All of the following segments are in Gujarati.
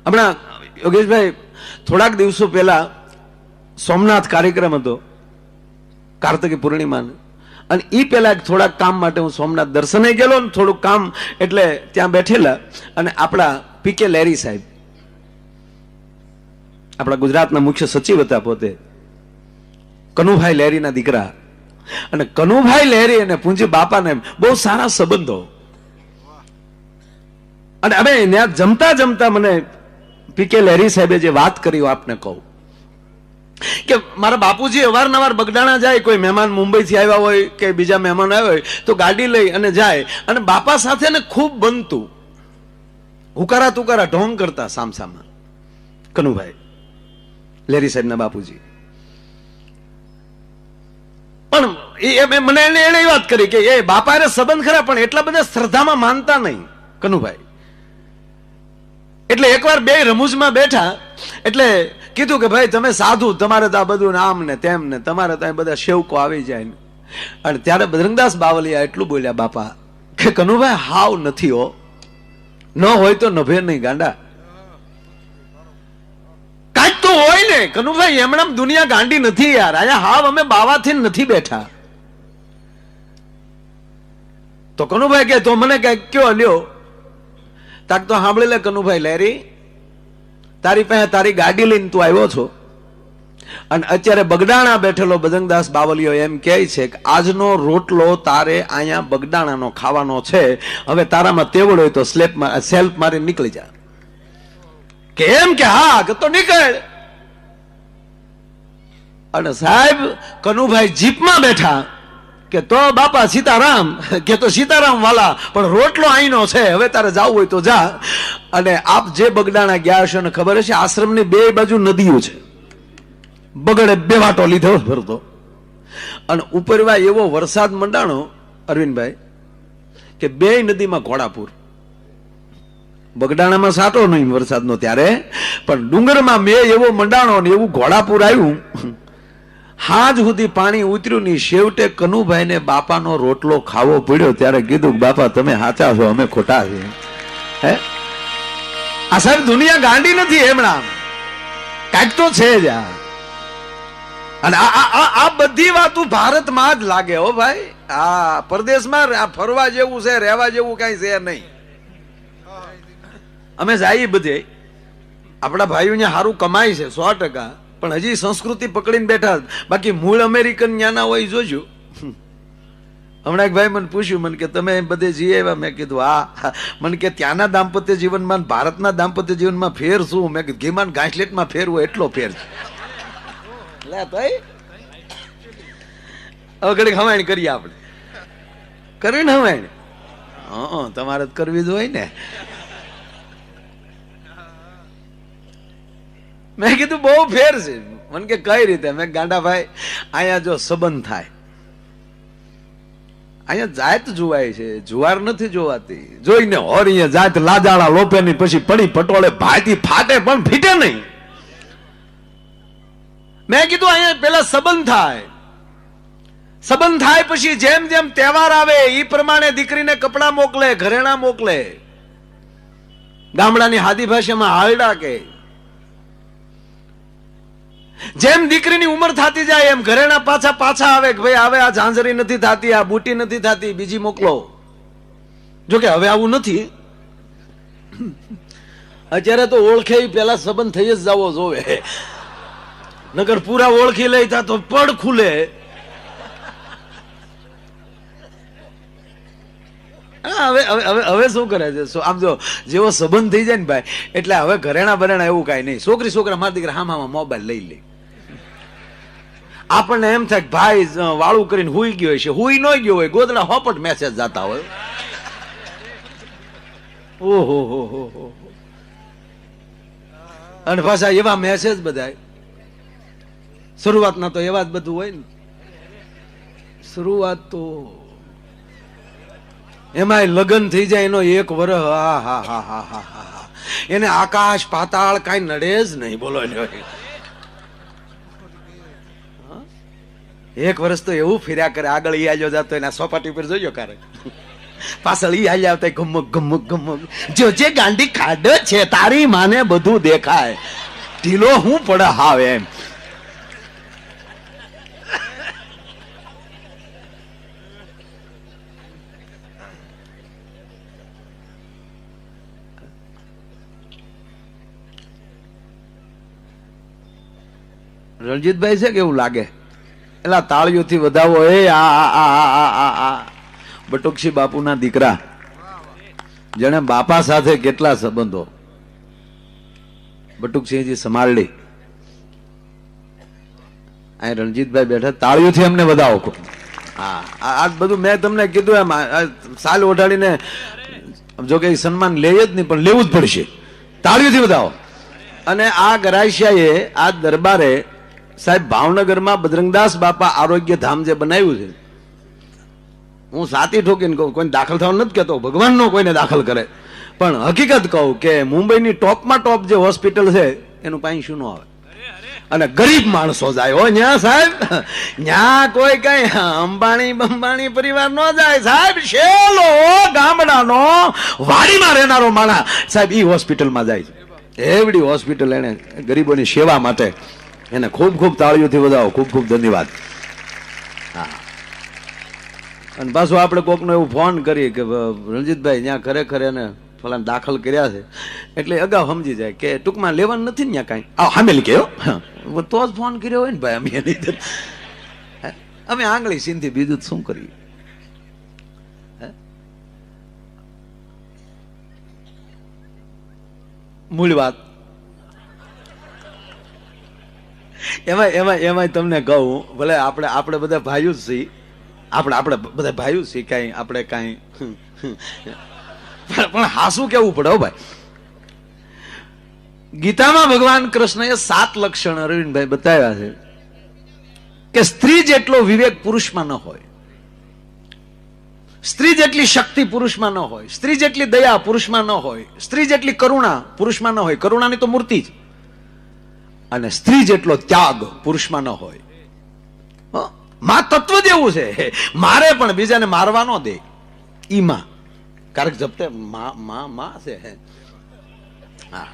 હમણાં યોગેશભાઈ થોડાક દિવસો પહેલા સોમનાથ કાર્યક્રમ હતો કાર્તિકી પૂર્ણિમાનો, અને એ પહેલા થોડાક કામ માટે હું સોમનાથ દર્શને ગયેલો ને થોડુંક કામ એટલે ત્યાં બેઠેલા, અને આપણા પીકે લેરી સાહેબ આપણા ગુજરાતના મુખ્ય સચિવ હતા પોતે, કનુભાઈ લેરીના દીકરા, અને કનુભાઈ લેરી અને પૂંજી બાપાને બહુ સારા સંબંધો. અને અમે ત્યાં જમતા જમતા મને પીકે લેરી સાહેબે જે વાત કરી આપને કહું કે મારા બાપુજી અવારનવાર બગડાણા જાય, કોઈ મહેમાન મુંબઈ થી આવ્યા હોય કે બીજા મહેમાન આવ્યા હોય તો ગાડી લઈ અને જાય, અને બાપા સાથે ને ખૂબ બનતું, હુકારા તુકારા ઢોંગ કરતા સામસામા કનુભાઈ લેરી સાહેબ ના બાપુજી. પણ મને એને વાત કરી કે એ બાપા એને સંબંધ ખરા પણ એટલા બધા શ્રદ્ધામાં માનતા નહીં કનુભાઈ. એટલે એકવાર બે રમૂજમાં બેઠા એટલે કીધું કે ભાઈ તમે સાધુ, તમારે તો આ બધું આમ ને તેમ ને, તમારે તો બધા સેવકો આવી જાય ને. અને ત્યારે બજરંગદાસ બાવલિયા એટલું બોલ્યા બાપા કે કનુભાઈ હાવ નથી હો, ન હોય તો નભે નહીં ગાંડા, કાંઈક તો હોય ને કનુભાઈ, એમણે દુનિયા ગાંડી નથી યાર, અહીંયા હાવ અમે બાવાથી નથી બેઠા. તો કનુભાઈ કે તો મને કઈક કયો લ્યો, તાક તો સાંભળી લે કનુભાઈ લેરી, તારી પાસે તારી ગાડી લઈને તું આવ્યો છો, અને અત્યારે બગડાણા બેઠેલો બજરંગદાસ બાવલિયો એમ કહે છે કે આજનો રોટલો તારે અહીંયા બગડાણાનો ખાવાનો છે, હવે તારામાં તેવડ હોય તો સેલ્ફ મારી નીકળી જા. કેમ કે હા કે તો નીકળ. અને સાહેબ કનુભાઈ જીપમાં બેઠા કે તો બાપા સીતારામ, કે તો સીતારામ વાલા, પણ રોટલો અહીંનો છે, હવે તારે જવું હોય તો જા. અને આપ જે બગડાણા ગયા હશે ને ખબર હશે, આશ્રમની બે બાજુ નદીઓ છે, બગડે બે વાટો લીધો ભરતો, અને ઉપરવા એવો વરસાદ મંડાણો અરવિંદભાઈ કે બે નદીમાં ઘોડાપુર. બગડાણામાં સાટો નહીં વરસાદનો ત્યારે, પણ ડુંગરમાં મેં એવો મંડાણો ને એવું ઘોડાપુર આવ્યું, હાજ સુધી પાણી ઉતર્યું નહીં. છેવટે કનુભાઈ ને બાપાનો રોટલો ખાવો પડ્યો. ત્યારે કીધું બાપા તમે સાચા છો, અમે ખોટા છીએ. હે આ સાહેબ દુનિયા ગાંડી નથી, એમણા કાંઈક તો છે જ. અને આ બધી વાતો ભારતમાં જ લાગે હો ભાઈ, આ પરદેશમાં આ ફરવા જેવું છે, રહેવા જેવું કઈ છે નહીં. અમે જઈએ બધે, આપણા ભાઈઓ ને સારું કમાય છે 100%, પણ હજી સંસ્કૃતિ પકડીને બેઠા. બાકી મૂળ અમેરિકન ન્યાના હોય જોજો. હમણાં એક ભાઈ મને પૂછ્યું, મને કે તમે બધે જઈ આવ્યા? મેં કીધું હા. મને કે ત્યાંના દાંપત્ય જીવનમાં ભારતના દાંપત્ય જીવનમાં ફેર શું? મેં કીધું ઘીમાં ગાંઠલેટમાં ફેર હોય એટલો ફેર છે. લે ભાઈ હવે ઘડીક હવાણ કરીએ આપણે, કરવી ને હવાણ? હા તમારે જ કરવી જ હોય ને. મેં કીધું બહુ ફેર છે. મને કે કઈ રીતે? મેં ગાંડા ભાઈ અહીંયા જો સંબંધ થાય, અહીંયા જાત જોવાય છે, જુવાર નથી જોવાતી. જોઈને હોર અહીંયા જાત લાજાળા લોપેની પછી પડી પટોળે ભાતી ફાટે પણ ફીટે નહીં. મેં કીધું અહીંયા પેલા સંબંધ થાય, સંબંધ થાય પછી જેમ જેમ તહેવાર આવે એ પ્રમાણે દીકરીને કપડા મોકલે, ઘરેણા મોકલે, ગામડાની હાદી ભાષામાં હાલડા કે. જેમ દીકરીની ઉંમર થતી જાય એમ ઘરેણા પાછા આવે કે ભાઈ હવે આ ઝાંઝરી નથી થતી, આ બુટી નથી થતી, બીજી મોકલો. જોકે હવે આવું નથી, અત્યારે તો ઓળખે પેલા સંબંધ થઈ જ જવો જોવે, નગર પૂરા ઓળખી લઈ તા તો પડ ખુલે. હવે શું કરે છે? આમ જો જેવો સંબંધ થઈ જાય ને ભાઈ, એટલે હવે ઘરેણા બરેણા એવું કઈ નહીં. છોકરી છોકરા મારા દીકરા હામાં મોબાઈલ લઈ લે. આપણને એમ થાય કે ભાઈ વાળું કરીને હુઈ ગયો છે, હુઈ ન ગયો હોય, ગોદડા હોપટ મેસેજ જતા હોય. ઓહો હો હો હો. અને પાછા એવા મેસેજ બધા શરૂઆતના તો એવા જ બધું હોય ને. શરૂઆત તો એમાં લગ્ન થઈ જાય એનો 1 વર્ષ, હા હા હા હા હા હા, એને આકાશ પાતાળ કઈ નડે જ નહીં. બોલો 1 વર્ષ તો એવું ફર્યા કરે, આગળ ઈ આજો જતો એના સોપાટી પર જોજો ક્યારેક. પાછળ ઈ હાલ્યા આવતા ગમક ગમક ગમક, જો જે ગાંડી ખાડ છે તારી માને બધું દેખાય, ઢીલો હું પડે હાવ એમ. રણજીતભાઈ છે કેવું લાગે? એલા તાળીઓથી વધાવો. એ આ બટુકશી બાપુના દીકરા, જેને બાપા સાથે કેટલા સંબંધો, બટુકસિંહજી સમારડી. અહીં રણજીતભાઈ બેઠા, તાળીઓથી અમને વધાવો. હા, આ બધું મેં તમને કીધું એમ સાલ ઓઢાડીને, જો કે સન્માન લે જ નહીં પણ લેવું જ પડશે. તાળીઓથી વધાવો. અને આ ગરાસિયાએ આ દરબારે સાહેબ ભાવનગરમાં બજરંગદાસ બાપા આરોગ્ય ધામ જે બનાવ્યું છે, હું સાતી ઠોકીને કહું, કોઈને દાખલ થવાનું નથી કહેતો, ભગવાનનો કોઈને દાખલ કરે, પણ હકીકત કહું કે મુંબઈની ટોપમાં ટોપ જે હોસ્પિટલ છે એનું પાણી શું ન આવે. અને ગરીબ માણસો જાય હો ન્યા સાહેબ, ન્યા કોઈ કઈ અંબાણી બંબાણી પરિવાર ન જાય સાહેબ. શેલો ગામડાનો વાડીમાં રહેનારો માણસ સાહેબ ઈ હોસ્પિટલમાં જાય છે. એવડી હોસ્પિટલ એને ગરીબોની સેવા માટે, એને ખૂબ ખૂબ તાળીઓથી વધાવો. ખૂબ ખૂબ ધન્યવાદ. હા, અને પાછું આપણે કોકનો એવું ફોન કરીએ કે રણજીતભાઈ ત્યાં ખરેખર એને ફલાને દાખલ કર્યા છે, એટલે અગાઉ સમજી જાય કે ટૂંકમાં લેવાનું નથી ને ત્યાં કાંઈ. સામેલી કે તો જ ફોન કર્યો હોય ને ભાઈ, અમે એની અમે આંગળી સીનથી બીજું શું કરીએ. મૂળ વાત એમાં તમને કહું, ભલે આપણે બધા ભાઈઓ જ છીએ, આપણે બધા ભાઈઓ છીએ, કાંઈ આપણે કાંઈ પણ હાસું કેવું પડે ભાઈ. ગીતામાં ભગવાન કૃષ્ણએ 7 લક્ષણ અરવિંદભાઈ બતાવ્યા છે કે સ્ત્રી જેટલો વિવેક પુરુષમાં ન હોય, સ્ત્રી જેટલી શક્તિ પુરુષમાં ન હોય, સ્ત્રી જેટલી દયા પુરુષમાં ન હોય, સ્ત્રી જેટલી કરુણા પુરુષમાં ન હોય, કરુણાની તો મૂર્તિ જ, અને સ્ત્રી જેટલો ત્યાગ પુરુષમાં ન હોય. માં તત્વ જેવું છે, મારે પણ બીજાને મારવા ન દે ઈ માં, કારણ કે જપતે માં છે. હા,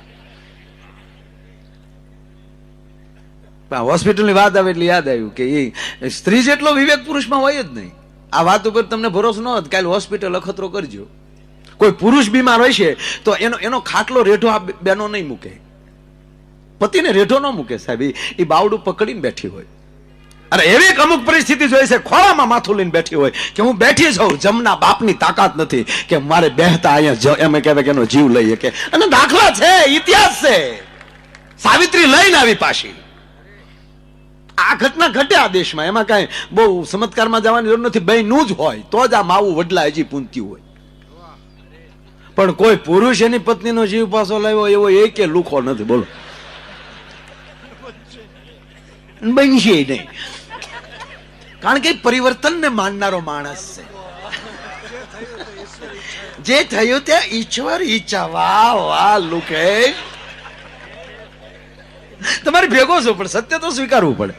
હોસ્પિટલની વાત આવે એટલે યાદ આવ્યું કે એ સ્ત્રી જેટલો વિવેક પુરુષમાં હોય જ નહીં. આ વાત ઉપર તમને ભરોસો ન હોત, કાલે હોસ્પિટલ અખતરો કરજો. કોઈ પુરુષ બીમાર હોય છે તો એનો ખાટલો રેઠો આ બેનો નહીં મૂકે, પતિને રેઠો ન મૂકે સાહેબ, એ બાવડું પકડીને બેઠી હોય. અરે એવી એક અમુક પરિસ્થિતિ જોઈ છે, ખોળામાં માથું લઈને બેઠી હોય કે હું બેઠી છું, જમના બાપની તાકાત નથી કે મારે બેહતા અહીંયા એમ કહેવાય કે એનો જીવ લઈ શકે. અને દાખલા છે, ઇતિહાસ છે. સાવિત્રી લઈને આવી પાછી. આ ઘટના ઘટે આ દેશમાં, એમાં કઈ બહુ ચમત્કારમાં જવાની જરૂર નથી. બહેનું જ હોય તો જ આ માવું વડલા હજી પૂંતી હોય. પણ કોઈ પુરુષ એની પત્નીનો જીવ પાછો લાવ્યો એવો એક લુખો નથી. બોલો, બનશે નહીં, કારણ કે પરિવર્તનને માનનારો માણસ છે. જે થયું તે ઈશ્વર ઈચ્છા. વાહ વાહ લુકેશ, તમારી ભેગો છો પણ સત્ય તો સ્વીકારવું પડે.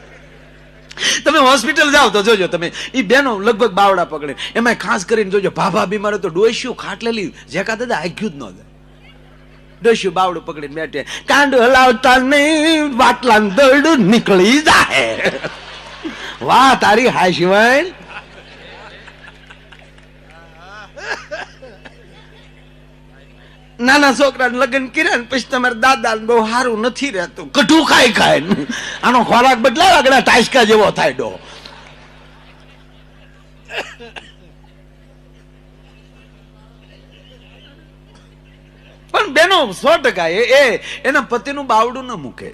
તમે હોસ્પિટલ જાઓ તો જોજો, તમે એ બેનો લગભગ બાવડા પકડે, એમાં ખાસ કરીને જોજો ભાભા બીમાર તો ડોસ્યું ખાટલેલી જેકા દાદા આગ્યું જ ન જાય. ડોસ્યું બાવડું પકડીને બેઠે, કાંડું હલાવતા નહીં વાટલા દરડું નીકળી જાય. વાહ તારી હાશીવાય. નાના છોકરા લગ્ન કર્યા પછી તમારા દાદા બહુ સારું નથી રહેતું, કઠું ખાય આનો ખોરાક બદલાય, આગળ ટાઈસકા જેવો થાય ડો. પણ બેનો 100% એના પતિનું બાવડું ન મૂકે.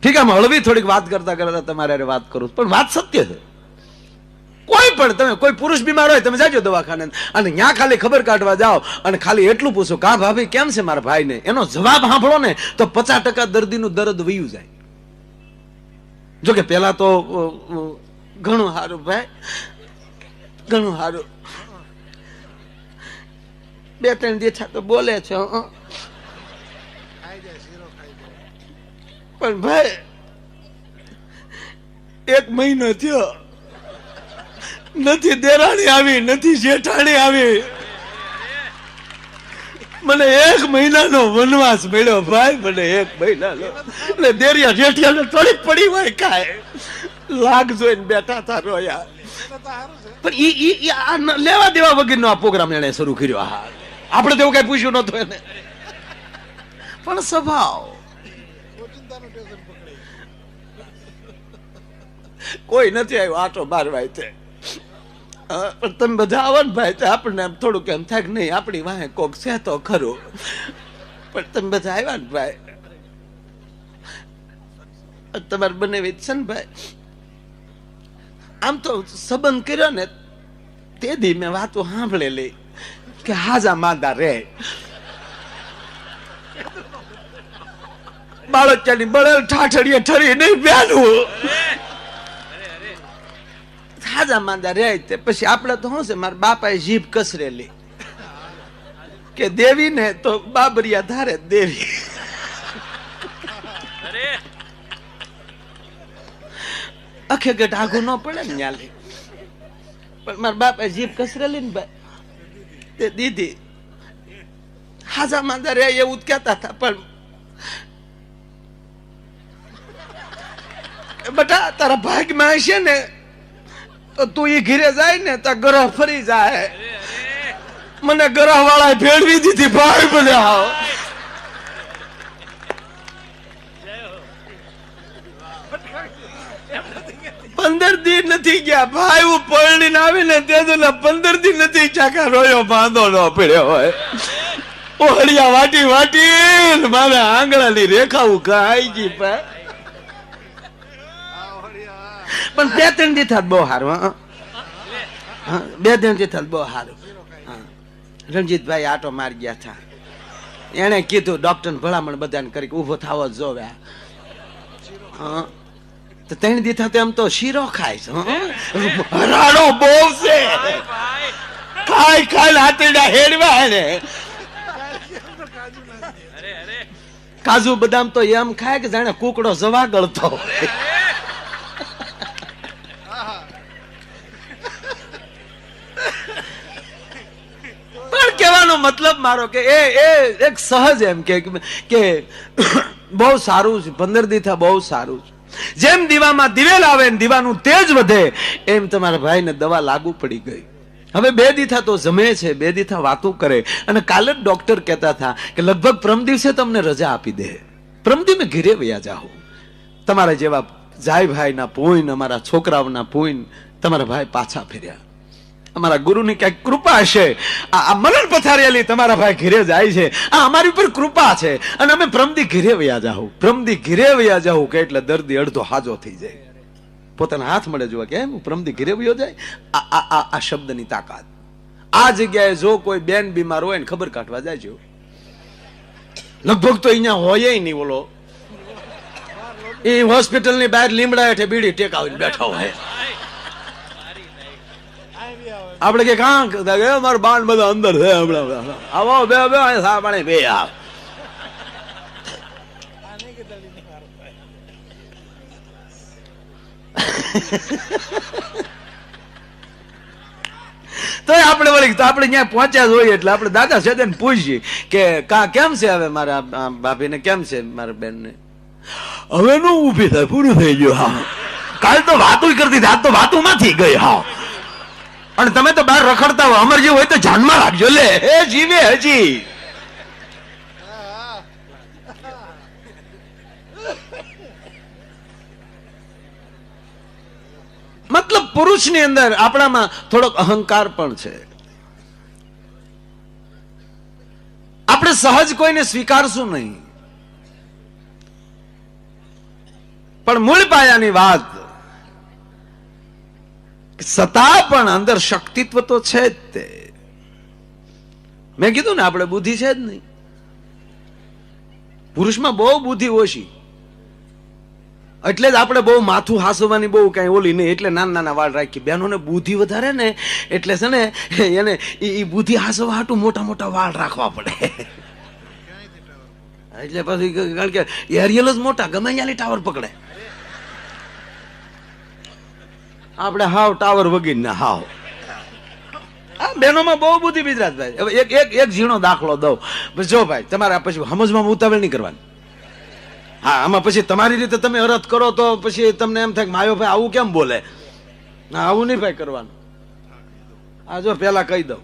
ઠીક, આમ હળવી થોડીક વાત કરતા કરતા તમારે વાત કરું, પણ વાત સત્ય છે. કોઈ પણ તમે કોઈ પુરુષ બીમાર હોય તમે જાજો દવાખાને, અને ત્યાં ખાલી ખબર કાઢવા જાઓ અને ખાલી એટલું પૂછો કા ભાભી કેમ છે મારા ભાઈને, એનો જવાબ સાંભળો ને તો 50% દર્દીનું દર્દ વયું જાય. જોકે પેલા તો ઘણું સારું ભાઈ, ઘણું સારું, 2-3 દેઠા તો બોલે છે, પણ ભાઈ 1 મહિનો થયો નથી દેરાણી આવી, નથી જેઠાણી આવી. મને 1 મહિનાનો વનવાસ મળ્યો ભાઈ, મને 1 મહિનાનો. ને દેરિયા જેઠિયાને થોડી પડી હોય કાય લાગ જોઈને બેઠા હતા રોયા. પણ ઈ લેવા દેવા વગરનો આ પ્રોગ્રામ એને શરૂ કર્યો. હા, આપણે તો એવું કઈ પૂછ્યું નતું એને, પણ સ્વભાવ કોઈ નથી આવ્યો આટો મારવાય તે. પણ તમે બધા આવો ને ભાઈ તો આપણને એમ થોડુંક એમ થાય કે નહીં આપણી વાહે કોક છે તો ખરું. પણ તમે બધા આવ્યા ને ભાઈ, તમારે બનેવી છે ને ભાઈ, આમ તો સંબંધ કર્યો ને તે દી મેં વાતો સાંભળેલી કે હાજા માંદા રે બાળકની બળેલ ઠાઠડીએ ઠરી નહીં બેનું હાજા માંદા રે. તે પછી આપણે તો શું છે, મારા બાપાએ જીભ કસરેલી કે દેવી ને તો બાબરિયા ધારે દેવી. અખે ગટ આઘું ન પડે ને ન્યાલી. પણ મારા બાપાએ જીભ કસરેલી ને ભાઈ તે દીધી હાજા માંદા રે એવું કહેતા હતા. પણ બટા તારા ભાગમાં હશે ને તો તું એ ઘીરે જાય ને તો ગ્રહ ફરી જાય. મને ગ્રહ વાળા ભેળવી દીધી ભાઈ. બધા 15 દી નથી ગયા ભાઈ. હું પરણીને આવીને તે 15 દી નથી ચાકા રોયો બાંધો ન પડ્યો હોય. ઓહળિયા વાટી વાટી મારા આંગળાની રેખાઓ ખાઈ ગઈ ભાઈ. પણ 2-3 દી થાત બહુ સારું. 2-3 દી થાત બહુ સારું. રણજીતભાઈ આટો મારી ગયા હતા. એને કીધું ડોક્ટર ભલામણ બધાને કરી ઉભો થવો જોવે. તો 3 દી થતા એમ તો શીરો ખાય છે. રાડો બહુ છે, ખાઈ ખાઈ હાથીડા હેડવા ને. કાજુ બદામ તો એમ ખાય કે જાણે કુકડો જવા ગળતો. પણ કહેવાનો મતલબ મારો કે એ એક સહજ એમ કે બહુ સારું છે. 15 દી થા બહુ સારું છે. જેમ દીવામાં દિવેલ આવે ને દીવાનું તેજ વધે એમ તમારા ભાઈને દવા લાગુ પડી ગઈ. હવે 2 દીથા તો જમે છે, 2 દીથા વાતો કરે. અને કાલે જ ડોક્ટર કહેતા હતા કે લગભગ પ્રમ દિવસે તમને રજા આપી દે, પ્રમ દિવસે ઘરે વયા જાઓ. તમારા જેવા જાય ભાઈના પૂન, અમારા છોકરાઓના પૂન તમારા ભાઈ પાછા ફેર્યા. અમારા ગુરુની કઈક કૃપા હશે. આ મરણ પથારેલી તમારા ભાઈ ઘરે જાય છે, આ અમારી ઉપર કૃપા છે. અને અમે પ્રમદી ઘરે વયા જાવ, પ્રમદી ઘરે વયા જાવ કે એટલે દર્દી અડધો હાજો થઈ જાય. પોતાના હાથ મળે જોવા કે હું પ્રમદી ઘરે વયો જાય. આ શબ્દની તાકાત. આ જગ્યાએ જો કોઈ બેન બીમાર હોય ને ખબર કાઢવા જાય છે, લગભગ તો અહીંયા હોય નહીં. ઓલો એ હોસ્પિટલની બહાર લીમડા હેઠે બીડી ટેકાવીને બેઠો હોય. આપણે કે કાં મારું બાણ બધા અંદર છે, આવો બે સા પાણી બે આવ. તો આપણે વળી તો આપણે ત્યાં પહોંચ્યા જોઈએ એટલે આપણે દાદા છે ને પૂછીએ કે કા કેમ છે હવે મારા ભાભીને, કેમ છે મારા બેનને. હવે નું ઊભી થાય, પૂરું થઈ ગયું. હા, કાલ તો વાતું કરતી હતી, આજ તો વાતું માંથી ગઈ. હા, અને તમે તો બહાર રખડતા હોય, અમર જેવું હોય તો જાનમાં રાખજો. લે એ જીવે હજી. મતલબ પુરુષની અંદર આપણામાં થોડોક અહંકાર પણ છે. આપણે સહજ કોઈને સ્વીકારશું નહીં. પણ મૂળ પાયાની વાત, સતા પણ અંદર શક્તિત્વ તો છે જ. તે મેં કીધું ને આપણે બુદ્ધિ છે જ નહીં. પુરુષમાં બહુ બુદ્ધિ ઓછી, એટલે જ આપણે બહુ માથું હાસવાની બહુ કઈ ઓલી નહીં, એટલે નાના નાના વાળ રાખી. બહેનોને બુદ્ધિ વધારે ને એટલે છે ને એને એ બુદ્ધિ હાસવા હાટું મોટા મોટા વાળ રાખવા પડે. એટલે પછી કારણ કે એરિયલ જ મોટા, ગમે ત્યાંની ટાવર પકડે. આપણે હાવ ટાવર વગીને ના હાવ. આ બહેનોમાં બહુ બુદ્ધિ ગુજરાતભાઈ. હવે એક એક એક ઝીણો દાખલો દઉં. જો ભાઈ તમારે પછી સમજમાં ઉતાવળ નહીં કરવાની. હા, આમાં પછી તમારી રીતે તમે અરથ કરો તો પછી તમને એમ થાય કે માયો ભાઈ આવું કેમ બોલે. ના, આવું નહીં ભાઈ કરવાનું. આ જો પેલા કહી દઉં,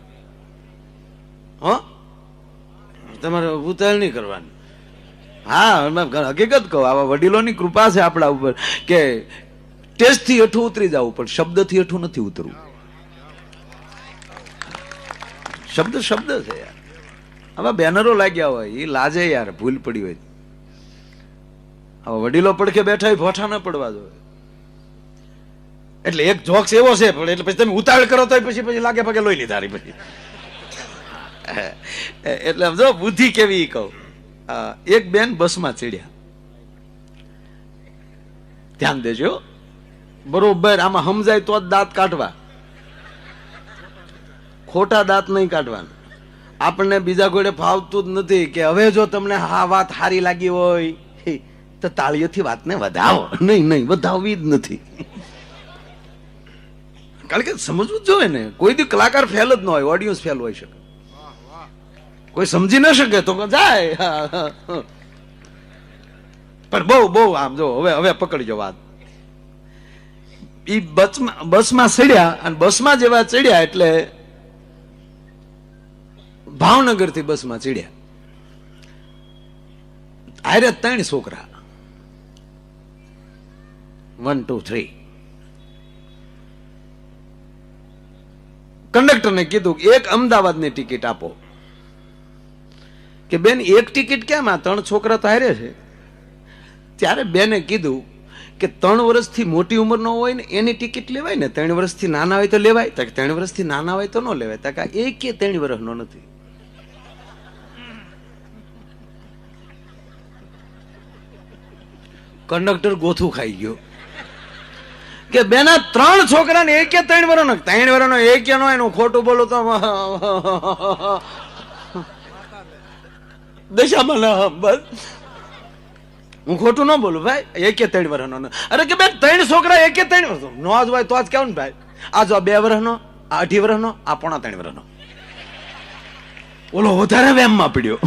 હો તમારે ઉતાવળ નહીં કરવાની. હા, હકીકત કહું, આવા વડીલોની કૃપા છે આપણા ઉપર કે ટેસ્ટ થી હેઠું ઉતરી જવું, પણ શબ્દ થી હેઠું નથી ઉતરવું. શબ્દ શબ્દ છે યાર. આવા બેનરો લાગ્યા હોય એ લાજે યાર, ભૂલ પડી હોય. હવે વડીલો પડખે બેઠા હોય, ભોઠા ન પડવા જોઈએ. એટલે એક જોક્સ એવો છે, પણ એટલે પછી તમે ઉતાવળ કરો તો પછી લાગે પગે લોહી લીધા પછી. એટલે જો બુદ્ધિ કેવી કહું. એક બેન બસમાં ચડ્યા, ધ્યાન દેજો બરોબર. આમાં સમજાય તો જ દાંત કાઢવા, ખોટા દાંત નહીં કાઢવાના. આપણને બીજા કોઈને ફાવતું જ નથી કે હવે જો તમને હા વાત સારી લાગી હોય તો તાળીઓથી વાતને વધાવો. નહીં નહીં, વધાવવી જ નથી. કારણ કે સમજવું જ જોઈએ ને. કોઈ દી કલાકાર ફેલ જ ન હોય, ઓડિયન્સ ફેલ હોય શકે. કોઈ સમજી ન શકે તો જાય. પણ બહુ બહુ આમ જો હવે પકડજો વાત. ઈ બસમાં ચડ્યા, અને બસમાં જેવા ચડ્યા એટલે ભાવનગર થી બસમાં ચડ્યા. આરે 3 છોકરા, 1 2 3. કંડક્ટરને કીધું એક અમદાવાદની ટિકિટ આપો. કે બેન એક ટિકિટ કેમ, આ 3 છોકરા તો હારે છે. ત્યારે બેને કીધું કે 3 વર્ષથી મોટી ઉંમરનો હોય ને એની ટિકિટ લેવાય ને, 3 વર્ષથી નાના હોય તો લેવાય. 3 વર્ષથી નાના હોય તો ન લેવાય. એક 3 વર્ષનો નથી. કંડક્ટર ગોથું ખાઈ ગયો કે બેના 3 છોકરા ને 3 વર્ષનો. 3 વર્ષનો એક નો એનું ખોટું બોલું તો દશામાં બસ હું ખોટું ન બોલું ભાઈ. 3 વર્ષનો. અરે કે બેન 3 છોકરા 3 વર્ષ નો જ હોય તો જ કેવું ને ભાઈ. આ જો 2 વર્ષનો, આ 2.5 વર્ષનો, આ 3.5 વર્ષનો. ઓલો વધારે વેમમાં પડ્યો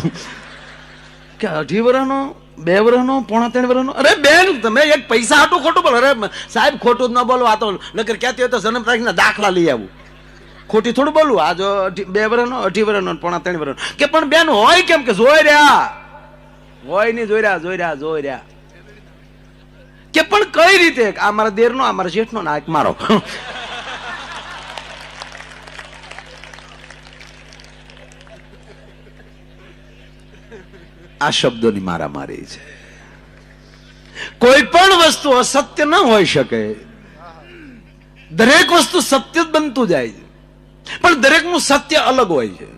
કે 2.5 વર્ષનો, 2 વર્ષનો, 3.5 વર્ષનો. અરે બેન તમે એક પૈસા હાટું ખોટું બોલો. અરે સાહેબ ખોટું જ ન બોલો. આ તો નકર ક્યાંથી હોય તો જન્મ તારીખના દાખલા લઈ આવું. ખોટી થોડું બોલવું. આ જો 2 વર્ષનો, 2.5 વર્ષનો, 3.5 વર્ષનો. કે પણ બેન હોય કેમ કે જોઈ રહ્યા હોય નહીં, જોઈ રહ્યા. કે પણ કઈ રીતે? આ મારા દેરનો, આ મારા શેઠનો, ના એક મારો. આ શબ્દોની મારામારી છે. કોઈ પણ વસ્તુ અસત્ય ન હોઈ શકે. દરેક વસ્તુ સત્ય જ બનતું જાય છે, પણ દરેકનું સત્ય અલગ હોય છે.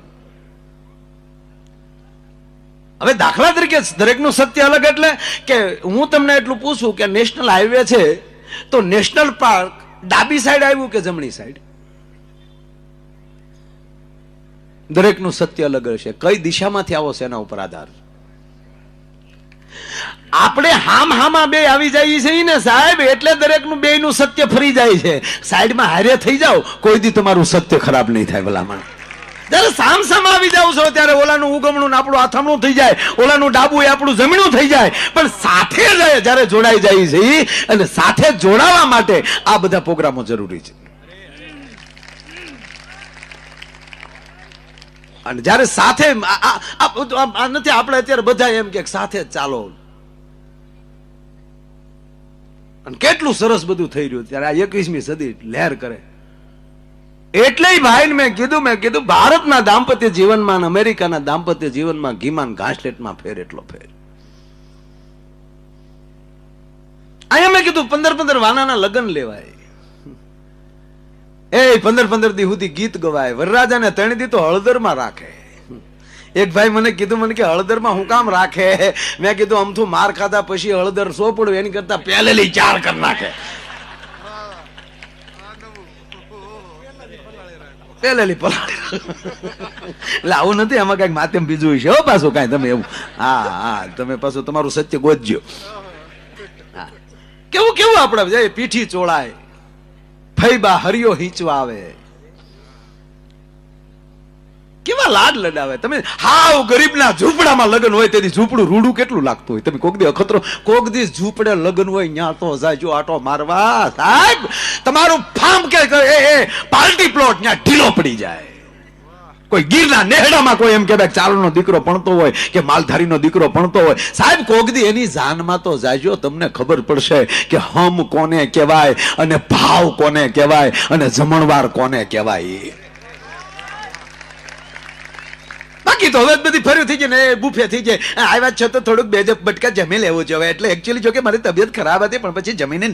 હવે દાખલા તરીકે દરેકનું સત્ય અલગ એટલે કે હું તમને એટલું પૂછું કે નેશનલ હાઈવે છે તો નેશનલ પાર્ક ડાબી સાઈડ આવ્યું કે જમણી સાઈડ? દરેકનું સત્ય અલગ હશે. કઈ દિશામાંથી આવો છે એના ઉપર આધાર. આપણે હામાં બે આવી જઈએ છીએ ને સાહેબ, એટલે દરેકનું બેયનું સત્ય ફરી જાય છે. સાઈડમાં હારે થઈ જાઓ, કોઈ દી તમારું સત્ય ખરાબ નહીં થાય. ભલામણ જયારે સામ આવી જાવ છો ત્યારે ઓલાનું ઉગમણું આપણું આથમણું થઈ જાય, ઓલાનું ડાબું એ આપણું જમણું થઈ જાય. પણ સાથે જયારે જોડાઈ જાય છે અને સાથે જોડાવા માટે આ બધા પ્રોગ્રામો જરૂરી છે. અને જયારે સાથે નથી, આપણે અત્યારે બધા એમ કે સાથે ચાલો, અને કેટલું સરસ બધું થઈ રહ્યું. ત્યારે આ 21મી સદી લહેર કરે. એટલે ભાઈ મેં કીધું ભારતના દાંપત્ય જીવનમાં, અમેરિકાના દાંપત્ય જીવનમાં ઘીમાન ઘાસલેટમાં ફેર એટલો ફેર. અહીંયા મેં કીધું 15 વાનાના લગ્ન લેવાય, એ 15 દી સુધી ગીત ગવાય, વરરાજાને 3 દી તો હળદરમાં રાખે. એક ભાઈ મને કીધું, મને કે હળદરમાં હું કામ રાખે? મેં કીધું અમથું માર ખાધા પછી હળદર સોપડું એની કરતા પહેલેલી 4 કરી નાખે. પેલેલી પલાળી. એટલે આવું નથી, આમાં કઈક માધ્યમ બીજું છે હો પાછું કઈ. તમે એવું હા તમે પાછું તમારું સત્ય ગોતજો. કેવું આપડે પીઠી ચોળાય, ફઈબા હરિયો હીચવા આવે, કેવા લાડ લડાવે. તમે હાવ ગરીબના ઝૂંપડામાં લગ્ન હોય તેથી ઝૂંપડું રૂડું કેટલું લાગતું હોય. તમે કોક દી અખતરો કોક દી ઝૂંપડે લગ્ન હોય ન્યા તો જાજો આટો મારવા, સાહેબ તમારું ફાર્મ કે પાર્ટી પ્લોટ ન્યા ઢીલો પડી જાય. કોઈ ગીરના નેહડામાં કોઈ એમ કે ચારણનો દીકરો ભણતો હોય કે માલધારીનો દીકરો ભણતો હોય, સાહેબ કોક દી એની જાનમાં તો જાજો, તમને ખબર પડશે કે હમ કોને કહેવાય અને ભાવ કોને કહેવાય અને જમણવાર કોને કહેવાય. બાકી તો હવે બધી ફર્યું થઈ જાય ને બુફે થઈ જાય. આવ્યા છે તો થોડુંક બે બટકા જમી લેવું જોઈએ. એટલે એકચ્યુઅલી જો કે મારી તબિયત ખરાબ હતી પણ પછી જમીને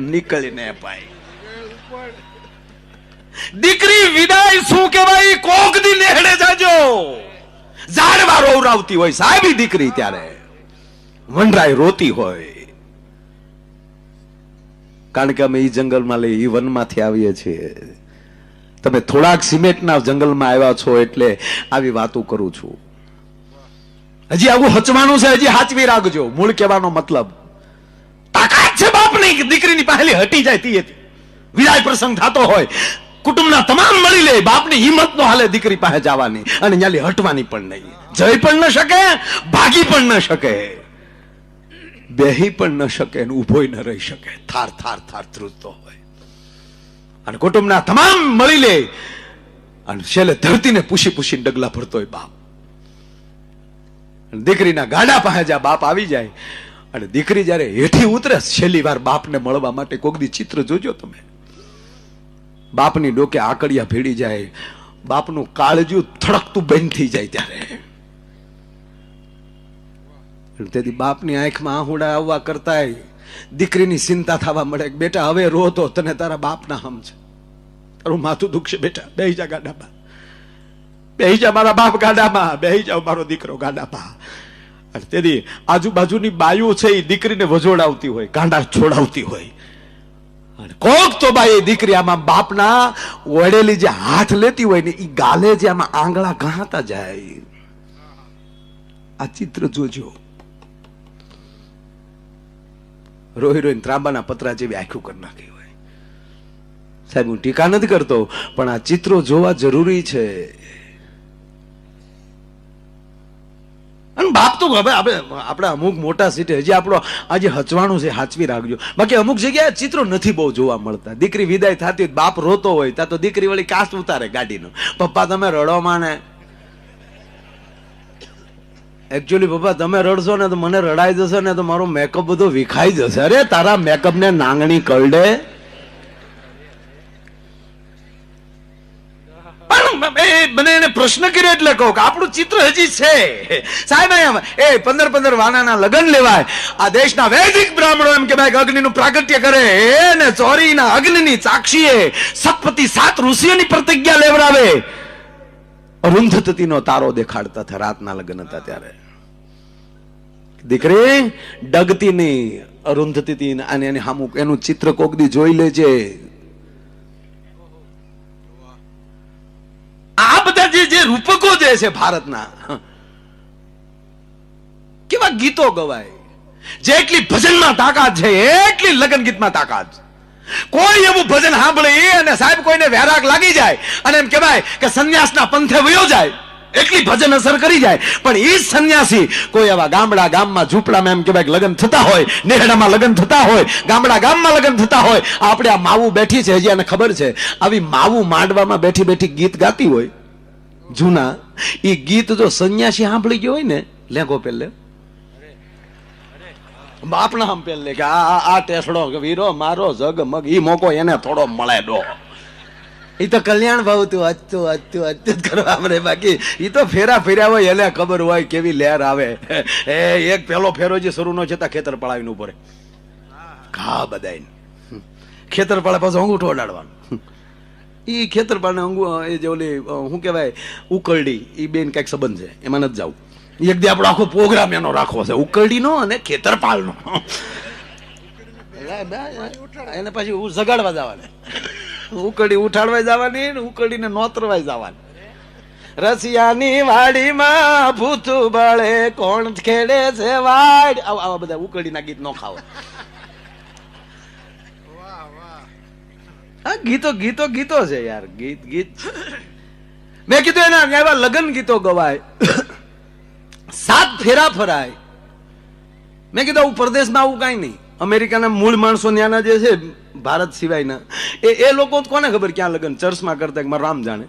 નીકળીને પાય. દીકરી વિદાય શું કહેવાય? કોક દી નેહડે જાજો, ઝાડવા રોવરાવતી હોય સાહેબ દીકરી, ત્યારે વનરાય રોતી હોય. કારણ કે અમે ઈ જંગલમાં લઈ ઈ વનમાંથી આવીએ છીએ. તમે થોડાક સિમેન્ટના જંગલમાં આવ્યા છો એટલે આવી વાતો કરું છું. હજી આવું હચવાનું છે, હજી હાચવી રાખજો. મૂળ કહેવાનો મતલબ તાકાત છે બાપની દીકરીની પહેલી હટી જાય તી વિદાય પ્રસંગ થતો હોય, કુટુંબના તમામ મળી લે, બાપની હિંમત નો હાલે દીકરી પાસે જવાની અને ન્યાલી હટવાની પણ નહીં. જઈ પણ ન શકે, ભાગી પણ ન શકે, બેહી પણ ન શકે અને ઉભોય ન રહી શકે. થાર થાર થાર ધ્રુજતો હોય અને કુટુંબના તમામ મળી લે અને છેલ્લે ધરતીને પૂછી પૂછીને ડગલા ભરતો હોય બાપ. દીકરીના ગાડા પાસે જ્યાં બાપ આવી જાય અને દીકરી જયારે હેઠી ઉતરે છેલ્લી વાર બાપને મળવા માટે, કોક દી ચિત્ર જોજો તમે. બાપની ડોકે આકડિયા ભેડી જાય, બાપનું કાળજું થડકતું બંધ થઈ જાય ત્યારે. તેથી બાપની આંખમાં આહુડા આવવા કરતા દીકરીની ચિંતા થવા મળે. બેટા હવે રો તો તને તારા બાપના હમ છે, તારું માથું દુખશે, બેટા બેહી જા ગાડામાં, બેહી જા મારા બાપ ગાડામાં, બેહી જાવ મારો દીકરો ગાડામાં. અને તેથી આજુબાજુની બાયું છે એ દીકરીને વજોડાવતી હોય, ગાંડા છોડાવતી હોય. અને કોક તો બાઈ દીકરી આમાં બાપના વડેલી જે હાથ લેતી હોય ને એ ગાલે જે આમાં આંગળા ઘાતા જાય. આ ચિત્ર જોજો. રોઈ રોઈને ત્રાંબાના પતરા જેવી આંખો કરી નાખી હોય. સાહેબ હું ટીકા નથી કરતો પણ આ ચિત્રો જોવા જરૂરી છે. અને બાપ તો હવે આપણે અમુક મોટા સીટે હજી આપણો આજે હચવાનું છે, હાચવી રાખજો. બાકી અમુક જગ્યાએ ચિત્રો નથી બહુ જોવા મળતા. દીકરી વિદાય થતી બાપ રોતો હોય ત્યાં તો દીકરી વળી કાચ ઉતારે ગાડીનો, પપ્પા તમે રડો માને. એકચ્યુઅલી પપ્પા તમે રડશો ને તો મને રડાઈ જશે ને તો મારો મેકઅપ બધો વિખાઈ જશે. અરે તારા મેકઅપ ને નાંગણી કરડે. મને એને પ્રશ્ન કર્યો એટલે કહું કે આપણું ચિત્ર હજી છે સાહેબ. એ 15 વાનાના લગ્ન લેવાય. આ દેશના વૈદિક બ્રાહ્મણો એમ કે ભાઈ અગ્નિનું પ્રાગટ્ય કરે ને ચોરીના અગ્નિની સાક્ષીએ સતપતિ 7 ઋષિઓની પ્રતિજ્ઞા લેવડાવે. અરુંધતીનો તારો દેખાડતા હતા રાતના લગ્ન હતા ત્યારે. દીકરી ડગતી નહીં, અરુંધતી અને એની સામું એનું ચિત્ર કોક દી જોઈ લેજે. આ બધા જે રૂપકો જે છે ભારતના, કેવા ગીતો ગવાય. જેટલી ભજનમાં તાકાત છે એટલી લગ્ન ગીતમાં તાકાત. કોઈ એવું ભજન સાંભળે અને સાહેબ કોઈને વેરાગ લાગી જાય અને એમ કહેવાય કે સંન્યાસના પંથે વયો જાય, એટલી ભજન અસર કરી જાય. પણ એ સંન્યાસી કોઈ એવા ગામમાં ઝૂંપડામાં એમ કહેવાય લગ્ન થતા હોય, નેહડામાં લગ્ન થતા હોય, ગામમાં લગ્ન થતા હોય. આપણે આ માવું બેઠી છે, હજી આને ખબર છે, આવી માવું માંડવામાં બેઠી બેઠી ગીત ગાતી હોય જૂના. એ ગીત જો સંન્યાસી સાંભળી ગયો હોય ને, લેંગો પહેલે બાપના આમ પહેલે કે આ ટેસડો વીરો મારો જગમગ, ઈ મોકો એને થોડો મળે ડો. એ તો કલ્યાણ ભાવતું હતું કરવા મળે. બાકી એ તો ફેર્યા હોય એને ખબર હોય કેવી લહેર આવે. એક પેલો ફેરો જે શરૂ ન છતાં ખેતર પડાવીને ઉપર ઘા બધાય ખેતર પાડે પાછું અંગૂઠો અડાડવાનું. એ ખેતર પાડે એ જે ઓલી શું કહેવાય ઉકરડી, એ બેન કઈક સંબંધ છે, એમાં નથી જવું. એક દી આપણો આખો પ્રોગ્રામ એનો રાખવો છે ઉકરડી નો અને ખેતરપાલ નો. એને પછી જગાડવા જવાની, ઉકરડી ઉઠાડવા જવાની, ઉકરડીને નોતરવા જવાની. રસિયાની વાડીમાં ભૂતું બળે કોણ ખેડે છે વાડ, આવા બધા ઉકરડીના ગીત નો ખાવા. હા, ગીતો ગીતો ગીતો છે યાર, ગીત ગીત. મેં કીધું એના એવા લગ્ન ગીતો ગવાય, 7 ફેરા ફરાય. મેં કીધું આવું પરદેશમાં આવું કઈ નહીં. અમેરિકાના મૂળ માણસો ત્યાંના જે છે ભારત સિવાયના એ લોકો કોને ખબર ક્યાં લગ્ન ચર્ચમાં કરતા કે મારા રામ જાણે.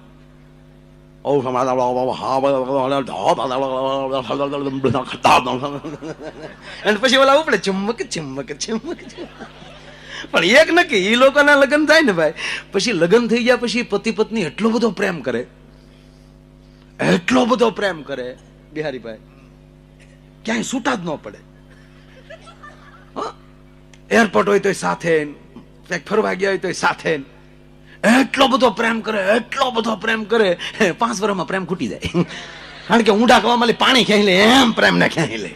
અને પછી ઓલા ઉપડે ચુમ્મક ચુમ્મક ચુમ્મક. પણ એક નક્કી, એ લોકોના લગ્ન થાય ને ભાઈ, પછી લગ્ન થઈ ગયા પછી પતિ પત્ની એટલો બધો પ્રેમ કરે, એટલો બધો પ્રેમ કરે બિહારીભાઈ, ક્યાંય છૂટા જ ન પડે. એરપોર્ટ હોય તો સાથે, ફરવા ગયા હોય તો સાથે, એટલો બધો પ્રેમ કરે, એટલો બધો પ્રેમ કરે, 5 વર્ષમાં પ્રેમ ખૂટી જાય. કારણ કે ઊંડા કવામાં પાણી ક્યાંય લે એમ પ્રેમ ને ક્યાંય લે.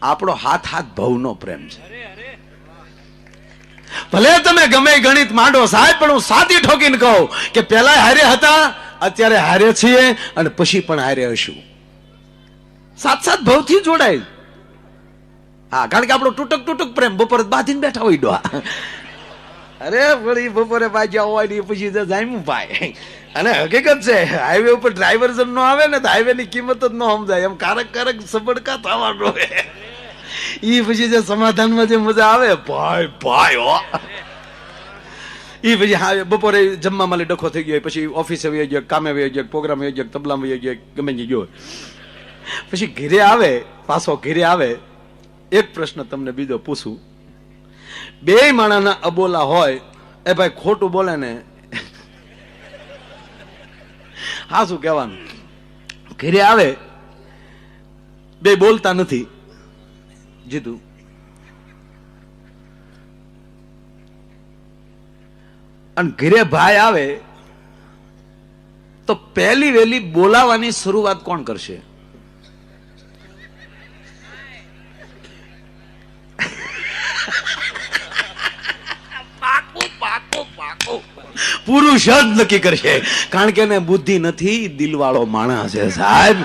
આપણો હાથ હાથ ભવનો પ્રેમ છે. ભલે તમે ગમે ગણિત માંડો સાહેબ, પણ હું સાદી ઠોકીને કહું કે પેલા હારે હતા, અત્યારે હારે છીએ અને પછી પણ હારે હશું. 7 ભવથી જોડાય. હા, કારણ કે આપણો તૂટક તૂટક પ્રેમ બપોરે બાંધીને બેઠા હોય ડોહા. અરે વળી બપોરે બાજ્યા હોય ને પછી જામ્યું ભાઈ. અને હકીકત છે, હાઈવે ઉપર ડ્રાઈવર જન નો આવે ને તો હાઈવે ની કિંમત જ ન સમજાય. એમ કારક કારક સબડકા થવાનો. ઈ પછી જે સમાધાનમાં જે મજા આવે ભાઈ ભાઈ હો. ઈ પછી હા, બપોરે જમવા માટે ડખો થઈ ગયો, પછી ઓફિસે વહી ગયો, કામે વહી ગયો, પ્રોગ્રામ વહી ગયો, તબલામાં વહી ગયો, ગમે ગયો. પછી ઘરે આવે, પાછો ઘરે આવે. એક પ્રશ્ન તમને બીજો પૂછું, 2 માણાના અબોલા હોય, એ ભાઈ ખોટું બોલે ને હા શું કહેવાનું. ઘરે આવે, 2 બોલતા નથી, જીતું. અને ઘરે ભાઈ આવે તો પહેલી વહેલી બોલાવાની શરૂઆત કોણ કરશે? પુરુષ જ નક્કી કરશે, કારણ કે એને બુદ્ધિ નથી, દિલવાળો માણસ છે સાહેબ.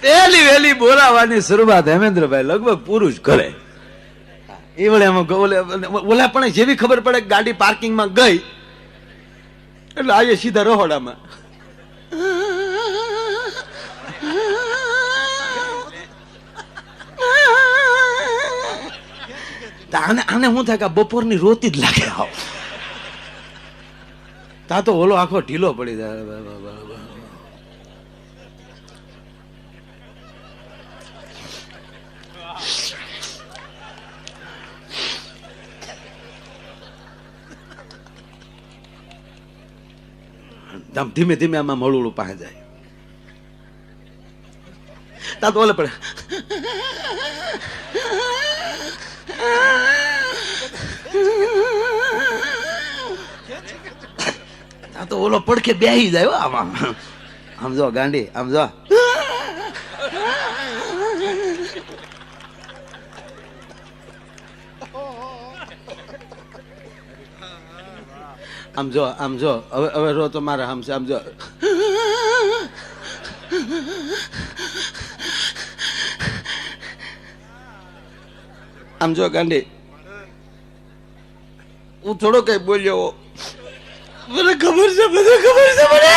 પહેલી વહેલી બોલાવાની શરૂઆત હેમેન્દ્રભાઈ લગભગ પુરુષ કરે. એ વડે ઓલા પણ જેવી ખબર પડે ગાડી પાર્કિંગમાં ગઈ એટલે આજે સીધા રહોડામાં. આને શું થાય કે બપોરની રોતી જ લાગે. તા તો ઓલો આખો ઢીલો પડી જાય. ધીમે ધીમે આમાં મળું પાસે જાય. તા તો ઓલે પડે. તો ઓલો પડખે બેહી જાય. આમ આમ જો ગાંડી, આમ જો. આમ જો, આમ જો. હવે રો તો મારે આમ છે, આમ જો. આમ જો ગાંડી, હું થોડો કઈ બોલ્યો, મને ખબર છે, મને ખબર છે મને.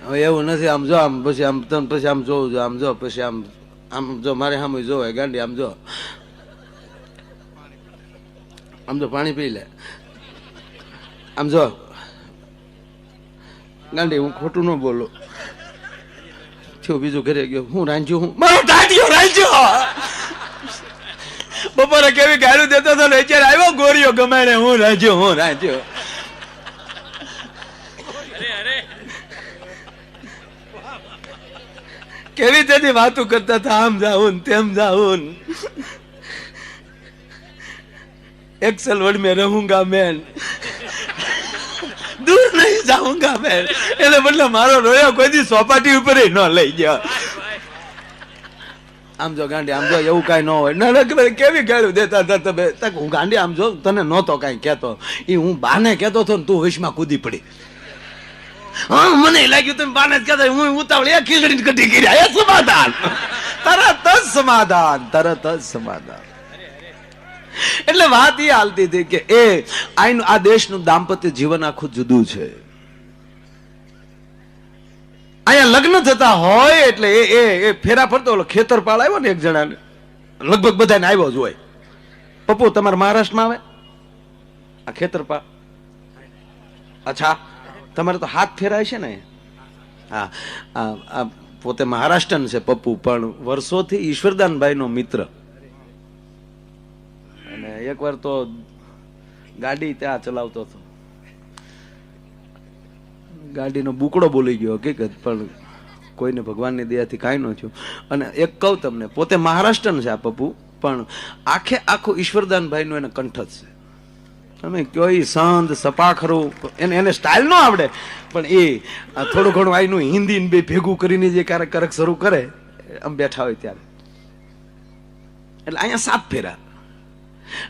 હવે એવું નથી. આમ જો, આમ પછી આમ તને પછી આમ જોવું જો, આમ જો પછી આમ આમ જો મારે સામે જોવાય ગાંડી. આમ જો, આમ જો પાણી પી લે. આમ જો ગાંડી, હું ખોટું ન બોલું. બીજું ઘરે ગયો, હું રાંધ્યો, હું મારો ટાટિયો રાંધ્યો. બપોરે કેવી ગાળું દેતો હતો ને અત્યારે આવ્યો ગોરીઓ ગમે ને હું રાંધ્યો, હું રાંધ્યો. કેવી તેની વાતું કરતા હતા, આમ જાઉં તેમ જાઉં. एक्सेल वर्ड में रहूंगा मैं, दूर नहीं जाऊंगा मैं. એટલે બદલે મારો રોયો કોઈ દી સોપાટી ઉપર ન લઈ ગયો. આમ જો ગાંડી, આમ જો એવું કઈ ન હોય. ના કેવી ગાળું દેતા હતા તમે. હું ગાંડી આમ જો તને નહોતો કઈ કેતો, એ હું બાને કેતો હતો ને તું વિશમાં કૂદી પડી. હા મને લાગ્યું તમે બાને જ કહેતા હું ઉતાવળ એ ખીચડી કઢી કર્યા એ સમાધાન. તરત જ સમાધાન, તરત જ સમાધાન. એટલે વાત એ હાલતી હતી કે આ દેશનું દાંપત્ય જીવન આખું જુદું છે. અહીંયા લગ્ન થતા હોય એટલે એ ફેરા ફરતો ખેતરપાળ આવ્યો ને એક જણાને, લગભગ બધાને આવ્યો જ હોય. પપ્પુ તમારે મહારાષ્ટ્રમાં આવે આ ખેતરપાળ? અચ્છા, તમારે તો હાથ ફેરાય છે ને. હા, પોતે મહારાષ્ટ્રન છે પપ્પુ, પણ વર્ષોથી ઈશ્વરદાનભાઈ નો મિત્ર. અને એકવાર તો ગાડી ત્યાં ચલાવતો હતો, ગાડીનો બુકડો બોલી ગયો હકીકત, પણ કોઈને ભગવાનની દયાથી કાંઈ ન થયું. અને એક કહું તમને, પોતે મહારાષ્ટ્રન છે આ પપ્પુ, પણ આખે આખું ઈશ્વરદાનભાઈ નું એને કંઠ જ છે. તમે કયો એ સંત સપાખરું એને સ્ટાઇલ નો આવડે, પણ એ થોડું ઘણું આઈનું હિન્દી બે ભેગું કરીને જે ક્યારેક શરૂ કરે આમ બેઠા હોય ત્યારે. એટલે અહીંયા 7 ફેરા.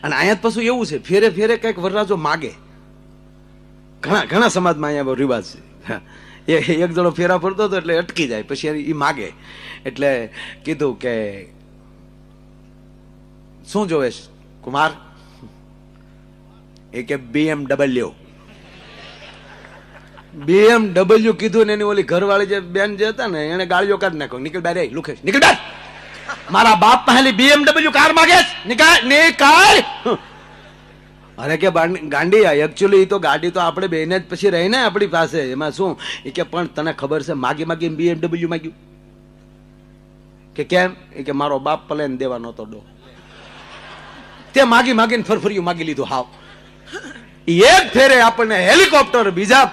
અને અહીંયા પાછું એવું છે, ફેરે ફેરે કઈક વરરાજો માગે. ઘણા સમાજમાં અહીંયા રિવાજ છે. એક જણો ફેરા ફરતો હતો એટલે અટકી જાય, પછી એ માગે. એટલે કીધું કે શું જોવે કુમાર? એ કે BMW. કીધું ને એની ઓલી ઘરવાળી જે બેન જે હતા ને એને ગાળીઓ કાઢી નાખો, નીકળ બાર લુખેશ, નીકળ બાર, મારા બાપ પહેલી BMW કાર માગે, નીકળ. અરે કે ગાંડી, એકચ્યુઅલી તો ગાડી તો આપણે બેને જ પછી રહી ને આપણી પાસે, એમાં શું? એ કે પણ તને ખબર છે માગી BMW માગ્યું? કે કેમ? એ કે મારો બાપ પ્લેન દેવા નહોતો ડો, તે માગીને ફરફરિયું માગી લીધું. હાવ એક ફેરે આપણને હેલિકોપ્ટર, બીજા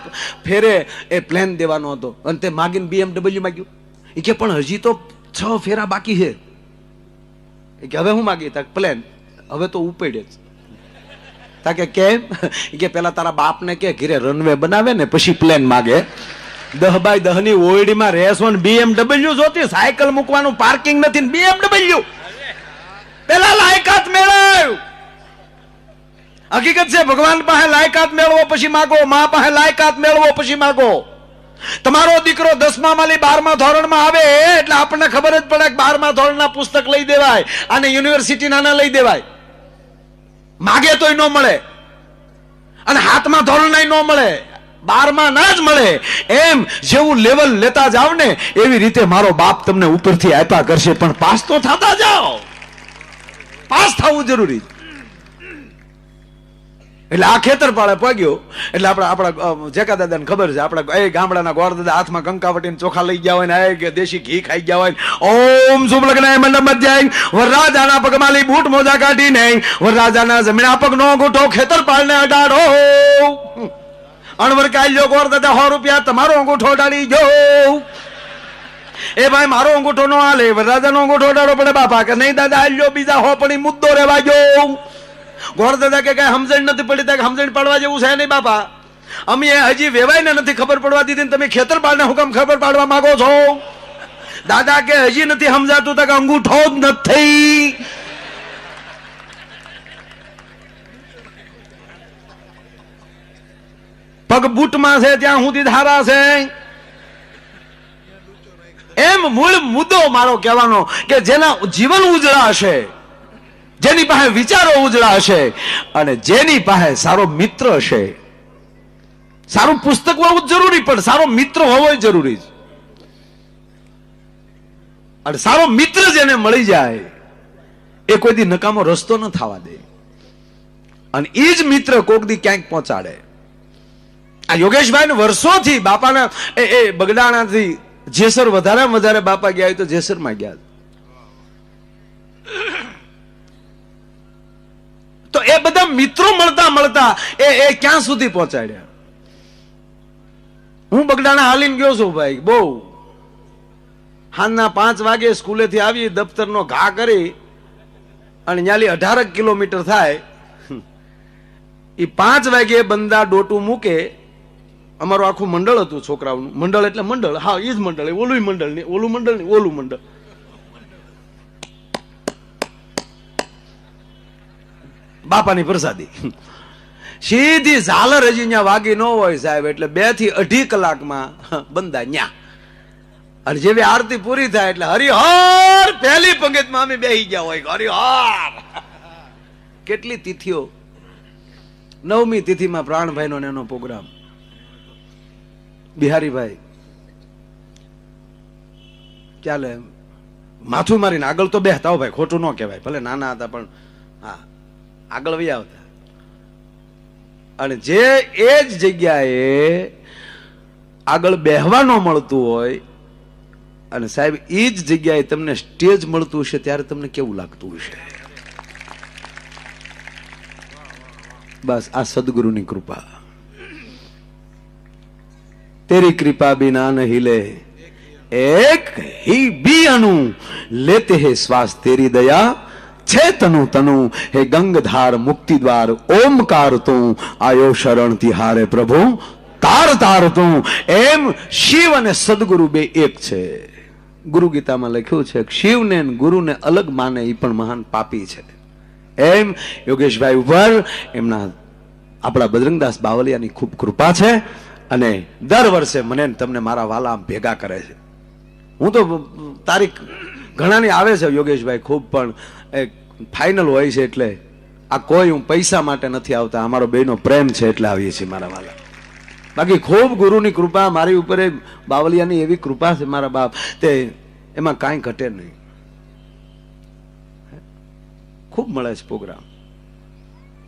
ફેરે એ પ્લેન દેવાનો હતો, અને તે માગીને BMW માગ્યું. એ કે પણ હજી તો 6 ફેરા બાકી છે. એ કે હવે હું માગી? પ્લેન. હવે તો ઉપડે જ. તાકે કેમ? કે પેલા તારા બાપને કે ઘરે રનવે બનાવે ને પછી પ્લેન માગે. 10x10 ની ઓયડીમાં રેસોન BMW જોતી, સાયકલ મૂકવાનું પાર્કિંગ નથી, BMW. પેલા લાયકાત મેળવ. હકીકત છે, ભગવાન પાસે લાયકાત મેળવો પછી માગો, મા પાસે લાયકાત મેળવો પછી માગો. તમારો દીકરો 10મા માલી 12મા ધોરણમાં આવે એટલે આપણને ખબર જ પડે કે 12મા ધોરણના પુસ્તક લઈ દેવાય, અને યુનિવર્સિટીના ના લઈ દેવાય. માગે તોય ન મળે, અને 7મા ધોરણના ન મળે, 12મા ના જ મળે. એમ જેવું લેવલ લેતા જાવ ને એવી રીતે મારો બાપ તમને ઉપરથી આપ્યા કરશે, પણ પાસ તો થતા જાઓ. પાસ થવું જરૂરી. એટલે આ ખેતરપાળે પગ્યો એટલે આપણા જેકા દાદાને ખબર છે, આપણા એ ગામડાના ગોળ દાદા હાથમાં કંકાવટીને ચોખા લઈ ગયા હોય ને કે દેશી ઘી ખાઈ ગયા હોય. ઓમ શુભ લગ્ન મંડપ મધ્યાય વરરાજાના પગમાલી બૂટ મોજા કાઢીને વરરાજાના જમીના પગનો અંગૂઠો ખેતરપાળને અડાડો. અણવર કાલ્યો ગોળ દાદા 100 રૂપિયા તમારો અંગૂઠો અડાડી ગયો. એ ભાઈ મારો અંગૂઠો નો હાલે, વરરાજાનો અંગૂઠો અડાડો પડે બાપા. કે નહીં દાદા હાલ્યો, બીજા 100 પણ મુદ્દો રેવા ગયો. ગોળ દાદા કે કઈ સમજણ નથી પડી, ત્યાં સમજણ પડવા જેવું છે નહીં બાપા. અમે હજી વેવાય ને નથી ખબર પડવા દીધી, તમે ખેતરપાળને હુકમ ખબર પાડવા માંગો છો? દાદા કે હજી નથી સમજાતું, તક અંગૂઠો જ નથી. પગ બૂટમાં છે ત્યાં સુધી ધારા છે. એમ મૂળ મુદ્દો મારો કહેવાનો કે જેના જીવન ઉજળા હશે, જેની પાસે વિચારો ઉજળા હશે, અને જેની પાસે સારો મિત્ર હશે. સારું પુસ્તક હોવું જરૂરી, પણ સારો મિત્ર હોવો જરૂરી છે. અને સારો મિત્ર જેને મળી જાય એ કોઈ દી નકામો રસ્તો ન થવા દે, અને એ જ મિત્ર કોક દી ક્યાંક પહોંચાડે. આ યોગેશભાઈ ને વર્ષોથી બાપાના એ બગડાણાથી જેસર વધારે બાપા ગયા હોય તો જેસરમાં ગયા. તો એ બધા મિત્રો મળતા એ ક્યાં સુધી પહોંચાડ્યા. હું બગડાણા હાલીને ગયો છું ભાઈ, બહુ સાંજના 5 વાગે સ્કૂલેથી આવી, દફતરનો ઘા કરી અને ન્યાલી 18 કિલોમીટર થાય. એ 5 વાગે બંદા ડોટું મૂકે. અમારું આખું મંડળ હતું, છોકરાઓનું મંડળ. એટલે મંડળ, હા એ જ મંડળ, ઓલું મંડળ નહીં, ઓલું મંડળ નહીં, ઓલું મંડળ. બાપાની પ્રસાદી. સીધી ઝાલર હજી ત્યાં વાગી ન હોય સાહેબ, એટલે 2 થી 2.5 કલાકમાં બંધા ન્યા. અને જેવી આરતી પૂરી થાય એટલે હરિહર પહેલી પંગતમાં અમે બેહી ગયા હોય, હરિહર. કેટલી તિથિઓ, 9મી તિથિમાં પ્રાણભાઈ નો એનો પ્રોગ્રામ. બિહારીભાઈ ચાલે માથું મારીને આગળ તો બેહતા હો ભાઈ, ખોટું ન કહેવાય, ભલે નાના હતા પણ હા આગળ વહી આવતા. અને જે એ જ જગ્યાએ આગળ બેહવા ન મળતું હોય અને સાહેબ એ જ જગ્યાએ તમને સ્ટેજ મળતું હશે ત્યારે તમને કેવું લાગતું હશે? બસ આ સદગુરુની કૃપા. तेरी कृपा बिना न हिले एक ही भी अनु लेते है श्वास तेरी दया छे तनु तनु हे गंगधार मुक्ति द्वार ओमकार તું आयो शरण तिहारे प्रभु तार तार તું. એમ શિવ અને સદગુરુ બે એક છે. ગુરુ ગીતામાં લખ્યું છે કે શિવને ગુરુને અલગ માને એ પણ મહાન પાપી છે. એમ યોગેશભાઈ ઉપર એમના આપણા બજરંગદાસ બાવલિયાની ખૂબ કૃપા છે અને દર વર્ષે મને તમને મારા વાલા ભેગા કરે છે. હું તો તારીખ ઘણાની આવે છે યોગેશભાઈ ખૂબ, પણ ફાઇનલ હોય છે એટલે આ કોઈ હું પૈસા માટે નથી આવતા, અમારો બેનો પ્રેમ છે એટલે આવીએ છીએ મારા વાલા. બાકી ખૂબ ગુરુની કૃપા મારી ઉપર, બાવલિયાની એવી કૃપા છે મારા બાપ, તે એમાં કાંઈ ઘટે નહીં. ખૂબ મળે છે પ્રોગ્રામ,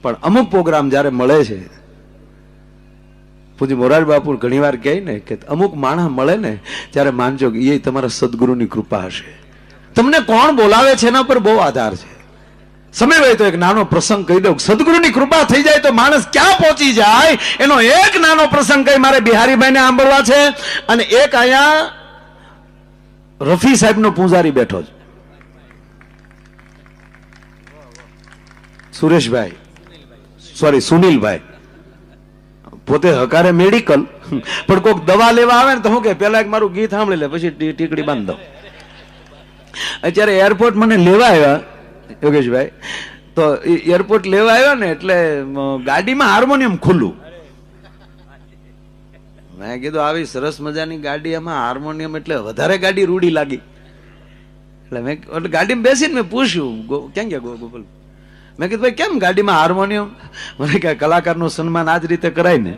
પણ અમુક પ્રોગ્રામ જયારે મળે છે, પૂજ્ય મોરારી બાપુ ઘણી વાર કહે ને કે અમુક માણસ મળે ને ત્યારે માનજો કે એ તમારા સદગુરુની કૃપા હશે. તમને કોણ બોલાવે છે એના પર બહુ આધાર છે. સમય હોય તો એક નાનો પ્રસંગ કહી દઉં. સદગુરુની કૃપા થઈ જાય તો માણસ ક્યાં પહોંચી જાય એનો એક નાનો પ્રસંગ કહી મારે બિહારીભાઈને સાંભળવા છે. અને એક અહીંયા રફી સાહેબ નો પૂજારી બેઠો છે, સુરેશભાઈ, સોરી સુનિલભાઈ, પોતે હકારે મેડિકલ, પણ કોઈક દવા લેવા આવે ને તો હું કે પેલા એક મારું ગીત સાંભળી લે પછી ટીકડી બાંધ દો. અત્યારે એરપોર્ટ મને લેવા આવ્યા યોગેશભાઈ, તો એરપોર્ટ લેવા આવ્યા ને એટલે ગાડીમાં હાર્મોનિયમ ખુલ્લું. મેં કીધું આવી સરસ મજાની ગાડી, એમાં હાર્મોનિયમ એટલે વધારે ગાડી રૂડી લાગી. એટલે મેં એટલે ગાડીમાં બેસીને મેં પૂછ્યું ક્યાં ગયા ગોપાલ, મેં કીધું ભાઈ કેમ ગાડીમાં હાર્મોનિયમ? મને કે કલાકારનું સન્માન આ જ રીતે કરાય ને.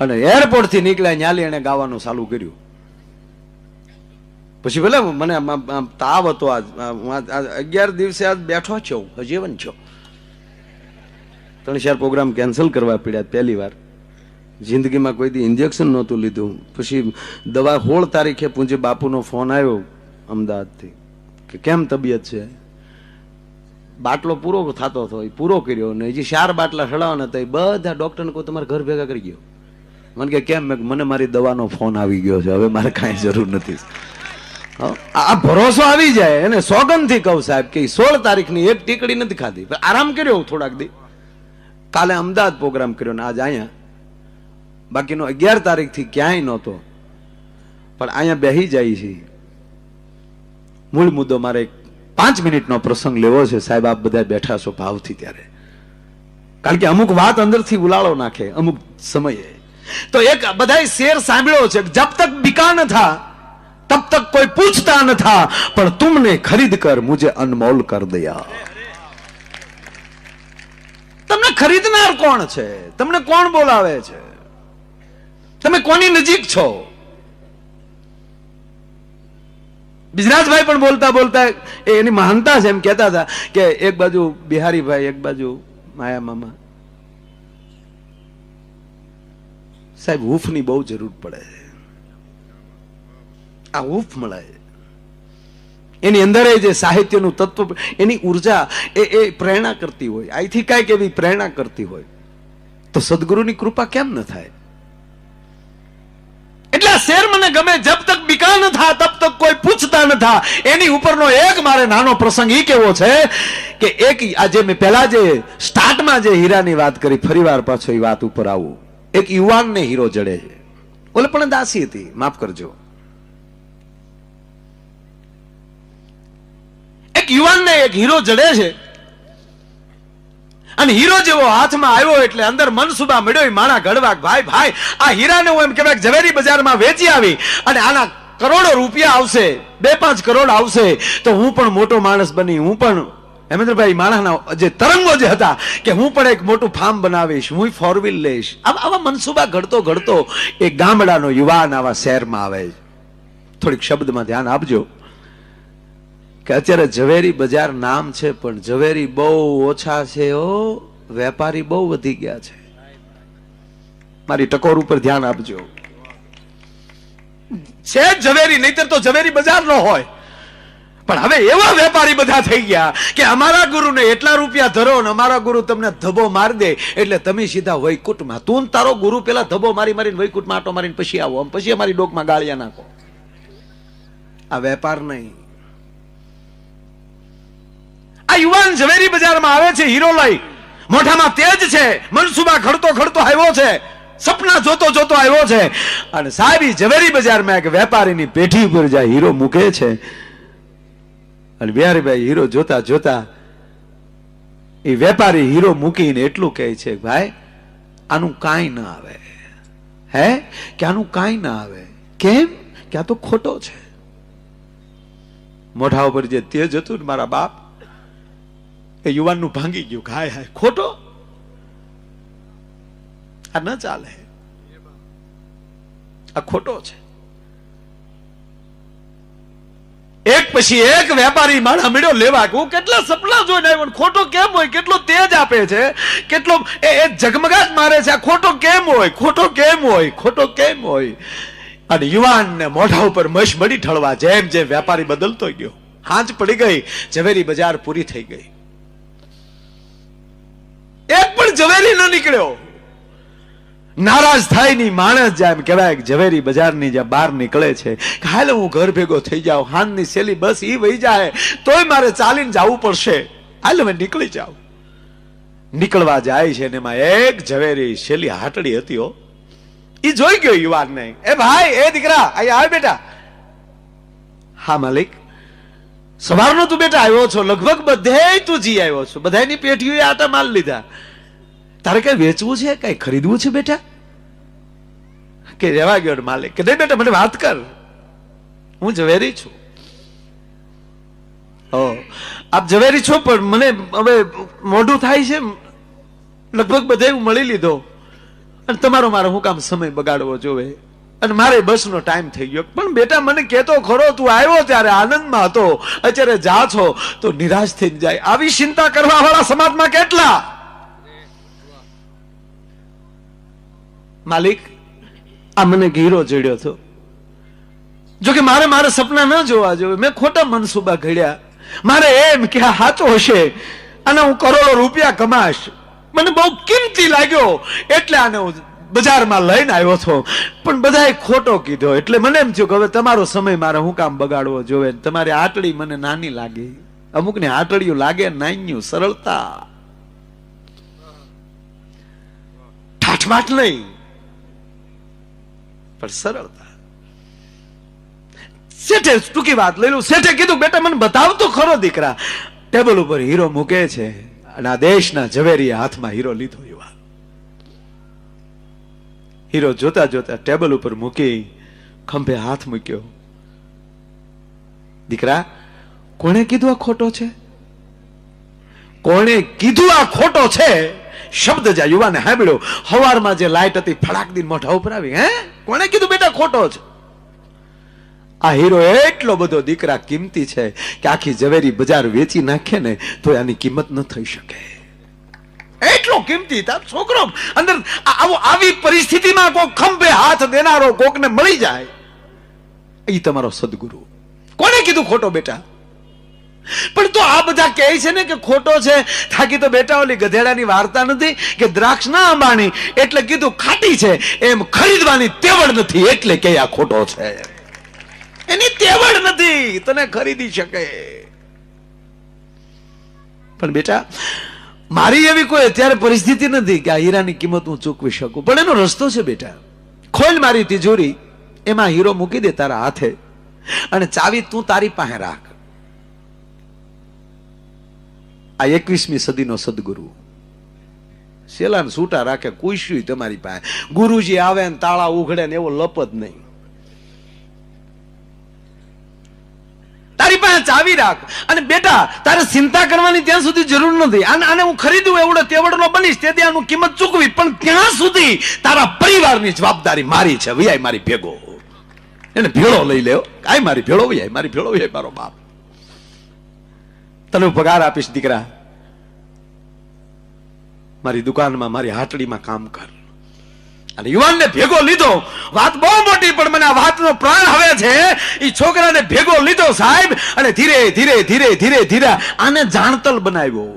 અને એરપોર્ટ થી નીકળ્યા ન્યાલી એને ગાવાનું ચાલુ કર્યું. પછી ભલે મને તાવ હતો, આજ 11 દિવસે આજ બેઠો છો, હજીવન છો. 3-4 પ્રોગ્રામ કેન્સલ કરવા પડ્યા પહેલી વાર જિંદગીમાં. કોઈ દી ઇન્જેક્શન નહોતું લીધું. પછી દવા 16 તારીખે પૂજ્ય બાપુનો ફોન આવ્યો અમદાવાદથી કે કેમ તબિયત છે. બાટલો પૂરો થતો હતો, એ પૂરો કર્યો ને હજી 4 બાટલા ચડાવવાના હતા. એ બધા ડોક્ટરને કહું તમારે ઘર ભેગા કરી ગયો. મને કે કેમ? મને મારી દવાનો ફોન આવી ગયો છે, હવે મારે કાંઈ જરૂર નથી. આ ભરોસો આવી જાય એને સોગંદ થી કહું સાહેબ કે 16 તારીખની એક ટીકડી નથી ખાધી, આરામ કર્યો થોડાક દી. કાલે અમદાવાદ પ્રોગ્રામ કર્યો ને આજ અહીંયા. બાકીનો 11 તારીખથી ક્યાંય નહોતો, પણ અહીંયા બેહી જાય છે. મૂળ મુદ્દો મારે 5 મિનિટનો પ્રસંગ લેવો છે સાહેબ. આપ બધા બેઠા છો ભાવથી ત્યારે, કારણ કે અમુક વાત અંદરથી ઉલાળો નાખે અમુક સમયે. તો એક બધાય શેર સાંભળ્યો છે, જબ તક બિકા ન થા तब तक कोई पूछता न था, पर तुमने खरीद कर मुझे अनमोल कर दिया. તમને ખરીદનાર કોણ છે? તમને કોણ બોલાવે છે? તમે કોની નજીક છો? બિજરાજભાઈ પણ બોલતા બોલતા એની મહાનતા છે એમ કહેતા હતા કે એક બાજુ બિહારીભાઈ, એક બાજુ માયા મામા. સાહેબ હૂફની બહુ જરૂર પડે છે. આ હૂફ મળે એની અંદર જે સાહિત્યનું તત્વ, એની ઉર્જા એ પ્રેરણા કરતી હોય, અહીંથી કાંઈક એવી પ્રેરણા કરતી હોય તો સદગુરુની કૃપા કેમ ન થાય? એટલે આ શેર મને ગમે. જબ તક બિકા ન થા તબ તક કોઈ પૂછતા ન થા. એની ઉપરનો એક મારે નાનો પ્રસંગ એ કેવો છે કે એક આજે મેં પહેલા જે સ્ટાર્ટમાં જે હીરાની વાત કરી, ફરીવાર પાછો એ વાત ઉપર આવું. એક યુવાનને હીરો જડે છે. ઓલે પણ દાસી હતી, માફ કરજો. એક યુવાનને એક હીરો જડે છે અને હીરો જેવો હાથમાં આવ્યો એટલે અંદર મનસુબા મળ્યો માણા ઘડવા. ભાઈ ભાઈ આ હીરાને હું એમ કહેવાય ઝવેરી બજારમાં વેચી આવી અને આના કરોડો રૂપિયા આવશે, 2-5 કરોડ આવશે તો હું પણ મોટો માણસ બની, હું પણ હેમેન્દ્રભાઈ માણાના જે તરંગો જે હતા કે હું પણ એક મોટું ફાર્મ બનાવીશ, હું 4 વ્હીલ લઈશ. આવા મનસુબા ઘડતો ઘડતો એક ગામડાનો યુવાન આવા શહેરમાં આવે. થોડીક શબ્દમાં ધ્યાન આપજો કે અત્યારે ઝવેરી બજાર નામ છે પણ ઝવેરી બહુ ઓછા છે. વેપારી બહુ વધી ગયા છે. મારી ટકોર ઉપર ધ્યાન આપજો. છે ઝવેરી, નહીતર તો ઝવેરી બજાર ન હોય. પણ હવે એવા વેપારી બધા થઈ ગયા કે અમારા ગુરુને એટલા રૂપિયા ધરો ને અમારા ગુરુ તમને ધબો મારી દે એટલે તમે સીધા વૈકુંઠમાં. તું તારો ગુરુ પેલા ધબો મારી મારીને વૈકુંઠમાં આટો મારીને પછી આવો, પછી અમારી ડોકમાં ગાળિયા નાખો. આ વેપાર નહીં. આ યુવાન ઝવેરી બજારમાં આવે છે હીરો લઈ, મોઢામાં તેજ છે, મનસુબા ઘડતો ઘડતો આવ્યો છે, સપના જોતો જોતો આવ્યો છે. અને સાહેબ ઝવેરી બજારમાં એક વેપારીની પેઢી ઉપર જાય હીરો મૂકે છે. અને બિહારીભાઈ હીરો જોતા જોતા એ વેપારી હીરો મૂકીને એટલું કહે છે, ભાઈ આનું કાંઈ ના આવે. હે કે આનું કાંઈ ના આવે. કેમ કે આ તો ખોટો છે. મોઢા ઉપર જે તેજ હતું ને મારા બાપ એ યુવાનનું ભાંગી ગયું. હાય હાય, ખોટો, આ ન ચાલે, આ ખોટો છે. એક પછી એક વેપારી માણા મળ્યો લેવા. હું કેટલા સપના જોઈને આવ્યો, ખોટો કેમ હોય, કેટલો તેજ આપે છે, કેટલો એ ઝગમગાટ મારે છે. આ ખોટો કેમ હોય, ખોટો કેમ હોય, ખોટો કેમ હોય. અને યુવાનને મોઢા ઉપર મશ મળી ઠળવા. જેમ જેમ વેપારી બદલતો ગયો, હાંજ પડી ગઈ, ઝવેરી બજાર પૂરી થઈ ગઈ. એક પણ ઝવેરી ન નીકળ્યો. નારાજ થાય ની માણસ જાય એમ કહેવાય ઝવેરી બજારની જે બહાર નીકળે છે, હાલ હું ઘર ભેગો થઈ જાઉં, હાનની સેલી બસ ઈ વહી જાય તોય મારે ચાલીને જવું પડશે, હાલ હવે નીકળી જાઉં. નીકળવા જાય છે ને એમાં એક ઝવેરી સેલી હાટડી હતી. ઈ જોઈ ગયો યુવાનને. એ ભાઈ, એ દીકરા, અહીંયા આવે બેટા. હા માલિક, સવારનો તું બેટા આવ્યો છો, લગભગ બધે તું જી આવ્યો છો, બધાની પેઢીઓએ આટા માલ લીધા, તારે કઈ વેચવું છે, કઈ ખરીદવું છે બેટા? કે રહેવા ગયો માલિક. કે નહીં બેટા, મને વાત કર, હું ઝવેરી છું. આપ ઝવેરી છો પણ મને હવે મોઢું થાય છે, લગભગ બધે હું મળી લીધો અને તમારો મારો હું કામ સમય બગાડવો જોવે અને મારે બસનો ટાઈમ થઈ ગયો. પણ બેટા મને કહેતો ખરો, તું આવ્યો ત્યારે આનંદમાં હતો, અત્યારે જા છો તો નિરાશ થઈને જાય. આવી ચિંતા કરવા વાળા સમાજમાં કેટલા? માલિક, આ મને હીરો જડ્યો હતો, જોકે મારે મારા સપના ન જોવા જોઈએ, મેં ખોટા મનસુબા ઘડ્યા. મારે એમ કે આ સાચો હશે અને હું કરોડો રૂપિયા કમાશ, મને બહુ કિંમતી લાગ્યો એટલે આને હું બજારમાં લઈને આવ્યો હતો. પણ બધાએ ખોટો કીધો એટલે મને એમ થયું કે હવે તમારો સમય મારે હું કામ બગાડવો જોવે. તમારી આટડી મને નાની લાગી. અમુકને આટડીઓ લાગે નાન્યું, સરળતા, ઠાઠમાટ નહીં પણ સરળતા. શેઠે ટૂંકી વાત લઈ લઉં. શેઠે કીધું, બેટા મને બતાવ તો ખરો દીકરા. ટેબલ ઉપર હીરો મૂકે છે અને આ દેશના ઝવેરીએ હાથમાં હીરો લીધો. યુવાન હીરો જોતા જોતા ટેબલ ઉપર મૂકી ખંભે હાથ મૂક્યો. દીકરા, કોણે કીધું આ ખોટો છે? કોણે કીધું આ ખોટો છે? શબ્દ જા યુવાને સાંભળ્યો. હવારમાં જે લાઈટ હતી ફડાક દીન મોઢા ઉપર આવી. હે, કોણે કીધું બેટા ખોટો છે? આ હીરો એટલો બધો દીકરા કિંમતી છે કે આખી ઝવેરી બજાર વેચી નાખે ને તો આની કિંમત ન થઈ શકે, એટલો કિંમતી. તાર છોકરો અંદર આવી પરિસ્થિતિમાં કોઈ ખંભે હાથ દેનારો કોકને મળી જાય, એ તમારો સદગુરુ. કોને કીધું ખોટો બેટા? પણ તો આ બધા કહે છે ને કે ખોટો છે. થાકી તો બેટા ઓલી ગધેડાની વાર્તા નથી કે દ્રાક્ષ ના અંબાણી એટલે કીધું ખાટી છે, એમ ખરીદવાની તેવડ નથી એટલે કે આ ખોટો છે. એની તેવડ નથી, તને ખરીદી શકે. પણ બેટા, મારી એવી કોઈ અત્યારે પરિસ્થિતિ નથી કે આ હીરાની કિંમત હું ચૂકવી શકું, પણ એનો રસ્તો છે બેટા. ખોલ મારી તિજોરી, એમાં હીરો મૂકી દે તારા હાથે અને ચાવી તું તારી પાસે રાખ. આ 21મી સદીનો સદગુરુ સેલા છૂટા રાખે, કુશ્યું તમારી પાસે. ગુરુજી આવે ને તાળા ઉઘડે ને એવો લપ જ નહીં. તારી પાસે ચાવી રાખ. અને બેટા તારે ચિંતા કરવાની ત્યાં સુધી જરૂર નથી. આને હું ખરીદું એવડો તેવડનો બનીશ તેથી આનું કિંમત ચૂકવી, પણ ત્યાં સુધી તારા પરિવારની જવાબદારી મારી છે. વિયાય મારી ભેગો, એને ભેળો લઈ લેવો. કાંઈ મારી ભેળો વિયાય, મારી ભેળો વિયાય મારો બાપ. તને પગાર આપીશ દીકરા, મારી દુકાનમાં મારી હાટડીમાં કામ કર. અને યુવાનને ભેગો લીધો. વાત બહુ મોટી, પણ મને આ વાતનો પ્રાણ હવે છે. એ છોકરાને ભેગો લીધો સાહેબ, અને ધીરે ધીરે ધીરે ધીરે ધીરે આને જાણતલ બનાવ્યો.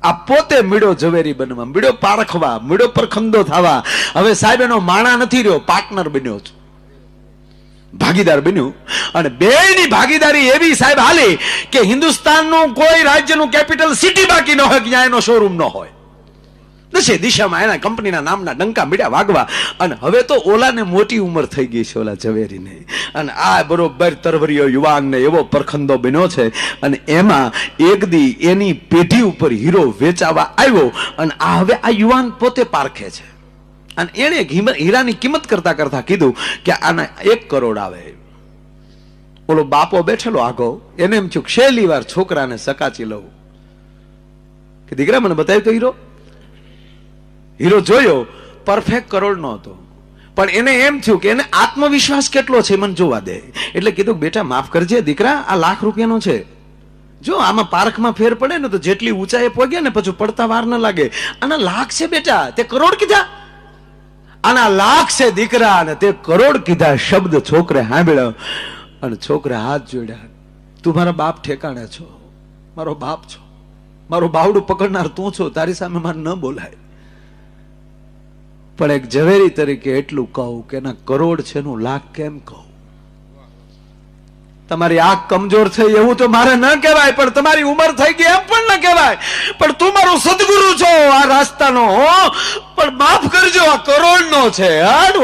આ પોતે મીડો ઝવેરી બનવા, મીડો પારખવા, મીડો પરખંદો થવા. હવે સાહેબ એનો માણા નથી રહ્યો, પાર્ટનર બન્યો છે, ભાગીદાર બન્યું. અને બેયની ભાગીદારી એવી સાહેબ હાલી કે હિન્દુસ્તાનનું કોઈ રાજ્યનું કેપિટલ સિટી બાકી ન હોય કે જ્યાં એનો શોરૂમ ન હોય. દશે દિશામાં એના કંપનીના નામના ડંકા મીડ્યા વાગવા. અને હવે તો ઓલાને મોટી ઉંમર થઈ ગઈ છે, ઓલા ઝવેરીને. અને આ બરોબર તરવરીયો યુવાનને એવો પરખંદો બન્યો છે. અને એમાં એક દી એની પેઢી ઉપર હીરો વેચાવા આવ્યો. અને આ હવે આ યુવાન પોતે પારખે છે. અને એણે હીરાની કિંમત કરતા કરતા કીધું કે આના 1 કરોડ આવે. ઓલો બાપો બેઠેલો આગો, એને એમ થયું છેલ્લી વાર છોકરાને સકાચી લઉં કે દીકરા મને બતાવ્યો તો હીરો. હીરો જોયો, પરફેક્ટ કરોડ નો હતો. પણ એને એમ થયું કે એને આત્મવિશ્વાસ કેટલો છે મને જોવા દે. એટલે કીધું બેટા માફ કરજે દીકરા, આ લાખ રૂપિયાનો છે. જો આમાં પારખમાં ફેર પડે ને તો જેટલી ઊંચાઈ પહોંચે ને પછી પડતા વાર ન લાગે. આના લાખ છે બેટા, તે કરોડ કીધા. આના લાખ છે દીકરા, અને તે કરોડ કીધા. શબ્દ છોકરે સાંભળ્યો અને છોકરે હાથ જોડ્યા. તું મારા બાપ ઠેકાણે છો, મારો બાપ છો, મારું બાવડું પકડનાર તું છો, તારી સામે મારે ન બોલાય. પણ એક ઝવેરી તરીકે એટલું કહું કે એના કરોડ છે નું લાખ કેમ કહું. તમારી આંખ કમજોર થઈ એવું તો મારે ન કહેવાય, પણ તમારી ઉંમર થઈ ગઈ એમ પણ ન કહેવાય. પણ તું મારો સદગુરુ છો આ રાસ્તાનો, પણ માફ કરજો આ કરોડ નો છે.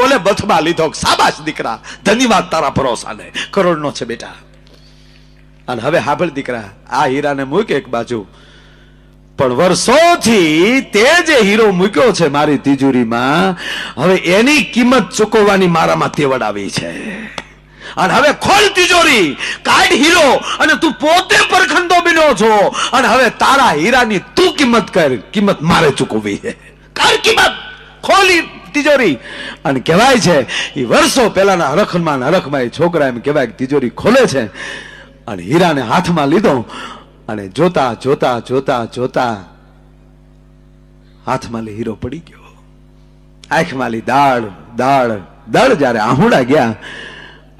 ઓલે બથમાં લીધો. શાબાશ દીકરા, ધન્યવાદ તારા ભરોસાને, કરોડ નો છે બેટા. અને હવે હાભળ દીકરા, આ હીરાને મૂક એક બાજુ. પણ વર્ષોથી તે જે હીરો મૂક્યો છે મારી તિજોરીમાં, હવે એની કિંમત ચૂકવવાની મારામાં તેવડ આવી છે. અને હવે ખોલ તિજોરી, કાઢ હીરો, અને તું પોતે પરખંદો બન્યો છો. અને હવે તારા હીરાની તું કિંમત કર, કિંમત મારે ચૂકવવી છે. કાઢ કિંમત, ખોલી તિજોરી. અને કહેવાય છે એ વર્ષો પહેલાના હરખમાં એ છોકરા એમ કહેવાય કે તિજોરી ખોલે છે અને હીરાને હાથમાં લીધો. અને જોતા જોતા જોતા જોતા હાથમાં લી હીરો પડી ગયો. આંખમાં લી દાળ દાળ દાળ. જયારે આહુડા ગયા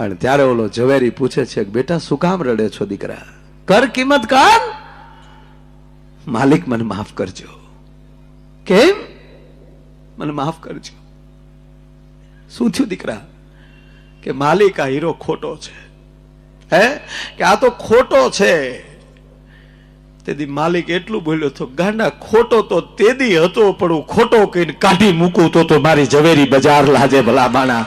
અને ત્યારે ઓલો ઝવેરી પૂછે છે બેટા શું કામ રડે છો દીકરા, કર કિંમત કર. માલિક મને માફ કરજો. કેમ? મને માફ કરજો. શું થયું દીકરા? કે માલિક આ હીરો ખોટો છે. હે કે આ તો ખોટો છે. તેથી માલિક એટલું બોલ્યો તો ગાંડા ખોટો તો તેદી હતો, પણ હું ખોટો કહીને કાઢી મૂકું તો મારી ઝવેરી બજાર લાજે ભલા માણા.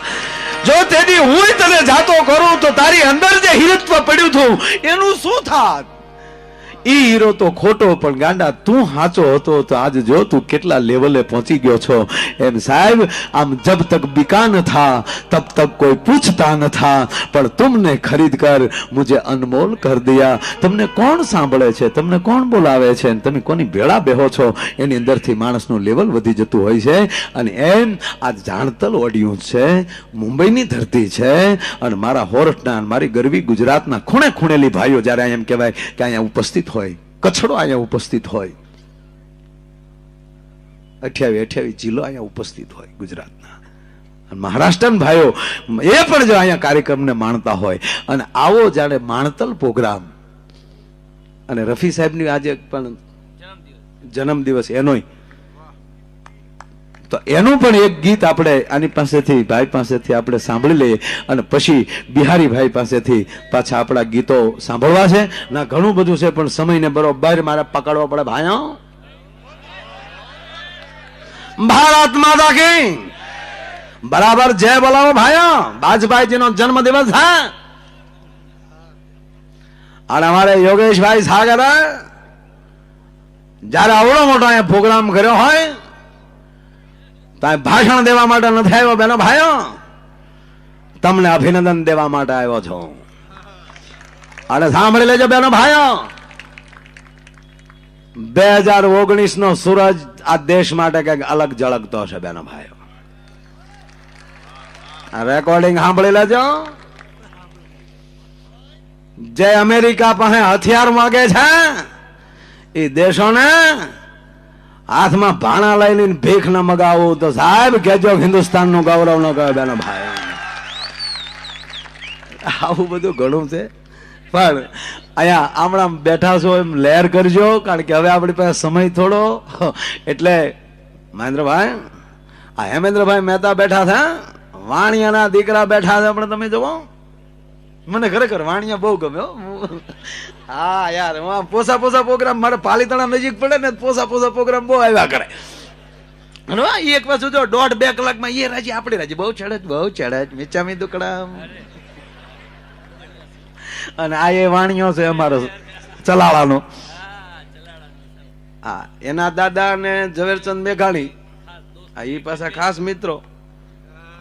જો તેદી હું તને જાતો કરું તો તારી અંદર જે હીરત્વ પડ્યું હતું એનું શું થાત? ઈ હીરો તો ખોટો, પણ ગાંડા તું સાચો હતો તો આજ જો તું કેટલા લેવલે પહોંચી ગયો છો. એમ સાહેબ આમ જબ તક बिका न था तब तक कोई पूछता न था, पर तुमने खरीद कर मुझे अनमोल कर दिया. તમને કોણ સાંભળે છે, તમને કોણ બોલાવે છે, તમે કોની ભેળા બેહો છો, એની અંદરથી માણસનું લેવલ વધી જતું હોય છે. અને એમ આ જાણતલ ઓડિયું છે, મુંબઈની ધરતી છે. અને મારા હોરઠના મારી ગરવી ગુજરાતના ખૂણે ખૂણેલી ભાઈઓ જ્યારે એમ કહેવાય કે અહીંયા ઉપસ્થિત હોય, કચ્છડો અહીંયા ઉપસ્થિત હોય, 28 જિલ્લો અહીંયા ઉપસ્થિત હોય ગુજરાતના, મહારાષ્ટ્રના ભાઈઓ એ પણ જો અહીંયા કાર્યક્રમને માણતા હોય. અને આવો જાણે માણતલ પ્રોગ્રામ. અને રફી સાહેબની આજે પણ જન્મદિવસ એનોય, તો એનું પણ એક ગીત આપણે આની પાસેથી ભાઈ પાસેથી આપણે સાંભળી લઈએ અને પછી બિહારી ભાઈ પાસેથી પાછા આપણા ગીતો સાંભળવા છે. ના ઘણું બધું છે પણ સમયને બરોબર મારે પકડવો પડે. ભાઈઓ ભારત માતા કી બરાબર જય બોલાવો ભાઈઓ. વાજપાઈજી નો જન્મ દિવસ છે અને અમારે યોગેશભાઈ સાગર જયારે આવડો મોટો અહીંયા પ્રોગ્રામ કર્યો હોય તાય ભાષણ દેવા માટે નથી આવ્યો બેનો ભાઈઓ, તમને અભિનંદન દેવા માટે આવ્યો છું. અને સાંભળી લેજો બેનો ભાઈઓ, 2019 નો સૂરજ આ દેશ માટે કઈક અલગ ઝળકતો છે બેનો ભાઈઓ. આ રેકોર્ડિંગ સાંભળી લેજો. જે અમેરિકા પાસે હથિયાર માગે છે એ દેશોને હાથમાં ભાણા લઈને ભીખ ન મગાવું તો સાહેબ કેજો હિન્દુસ્તાન નું ગૌરવ ન કહે બેનો ભાઈ. આવું બધું ઘણું છે, પણ અહીંયા આમણામ બેઠા છો એમ લહેર કરજો, કારણ કે હવે આપણી પાસે સમય થોડો. એટલે મહેન્દ્રભાઈ, આ હેમેન્દ્રભાઈ મહેતા બેઠા છે, વાણિયાના દીકરા બેઠા છે, પણ તમે જુઓ, મને ખરેખર વાણિયા બહુ ગમ્યો. હા યાર, પોસા પોસા પ્રોગ્રામ મારે પાલીતાણા નજીક પડે ને, પોસા પોસા પ્રોગ્રામ બહુ આવ્યા કરે. એક પાછું જો 1.5-2 કલાકમાં એ રાજી આપણી રાજી બહુ ચડે મીચામી દુકડા. અને આ એ વાણિયો છે અમારો ચલાળાનો. હા, એના દાદા ને ઝવેરચંદ મેઘાણી, એ પાછા ખાસ મિત્રો.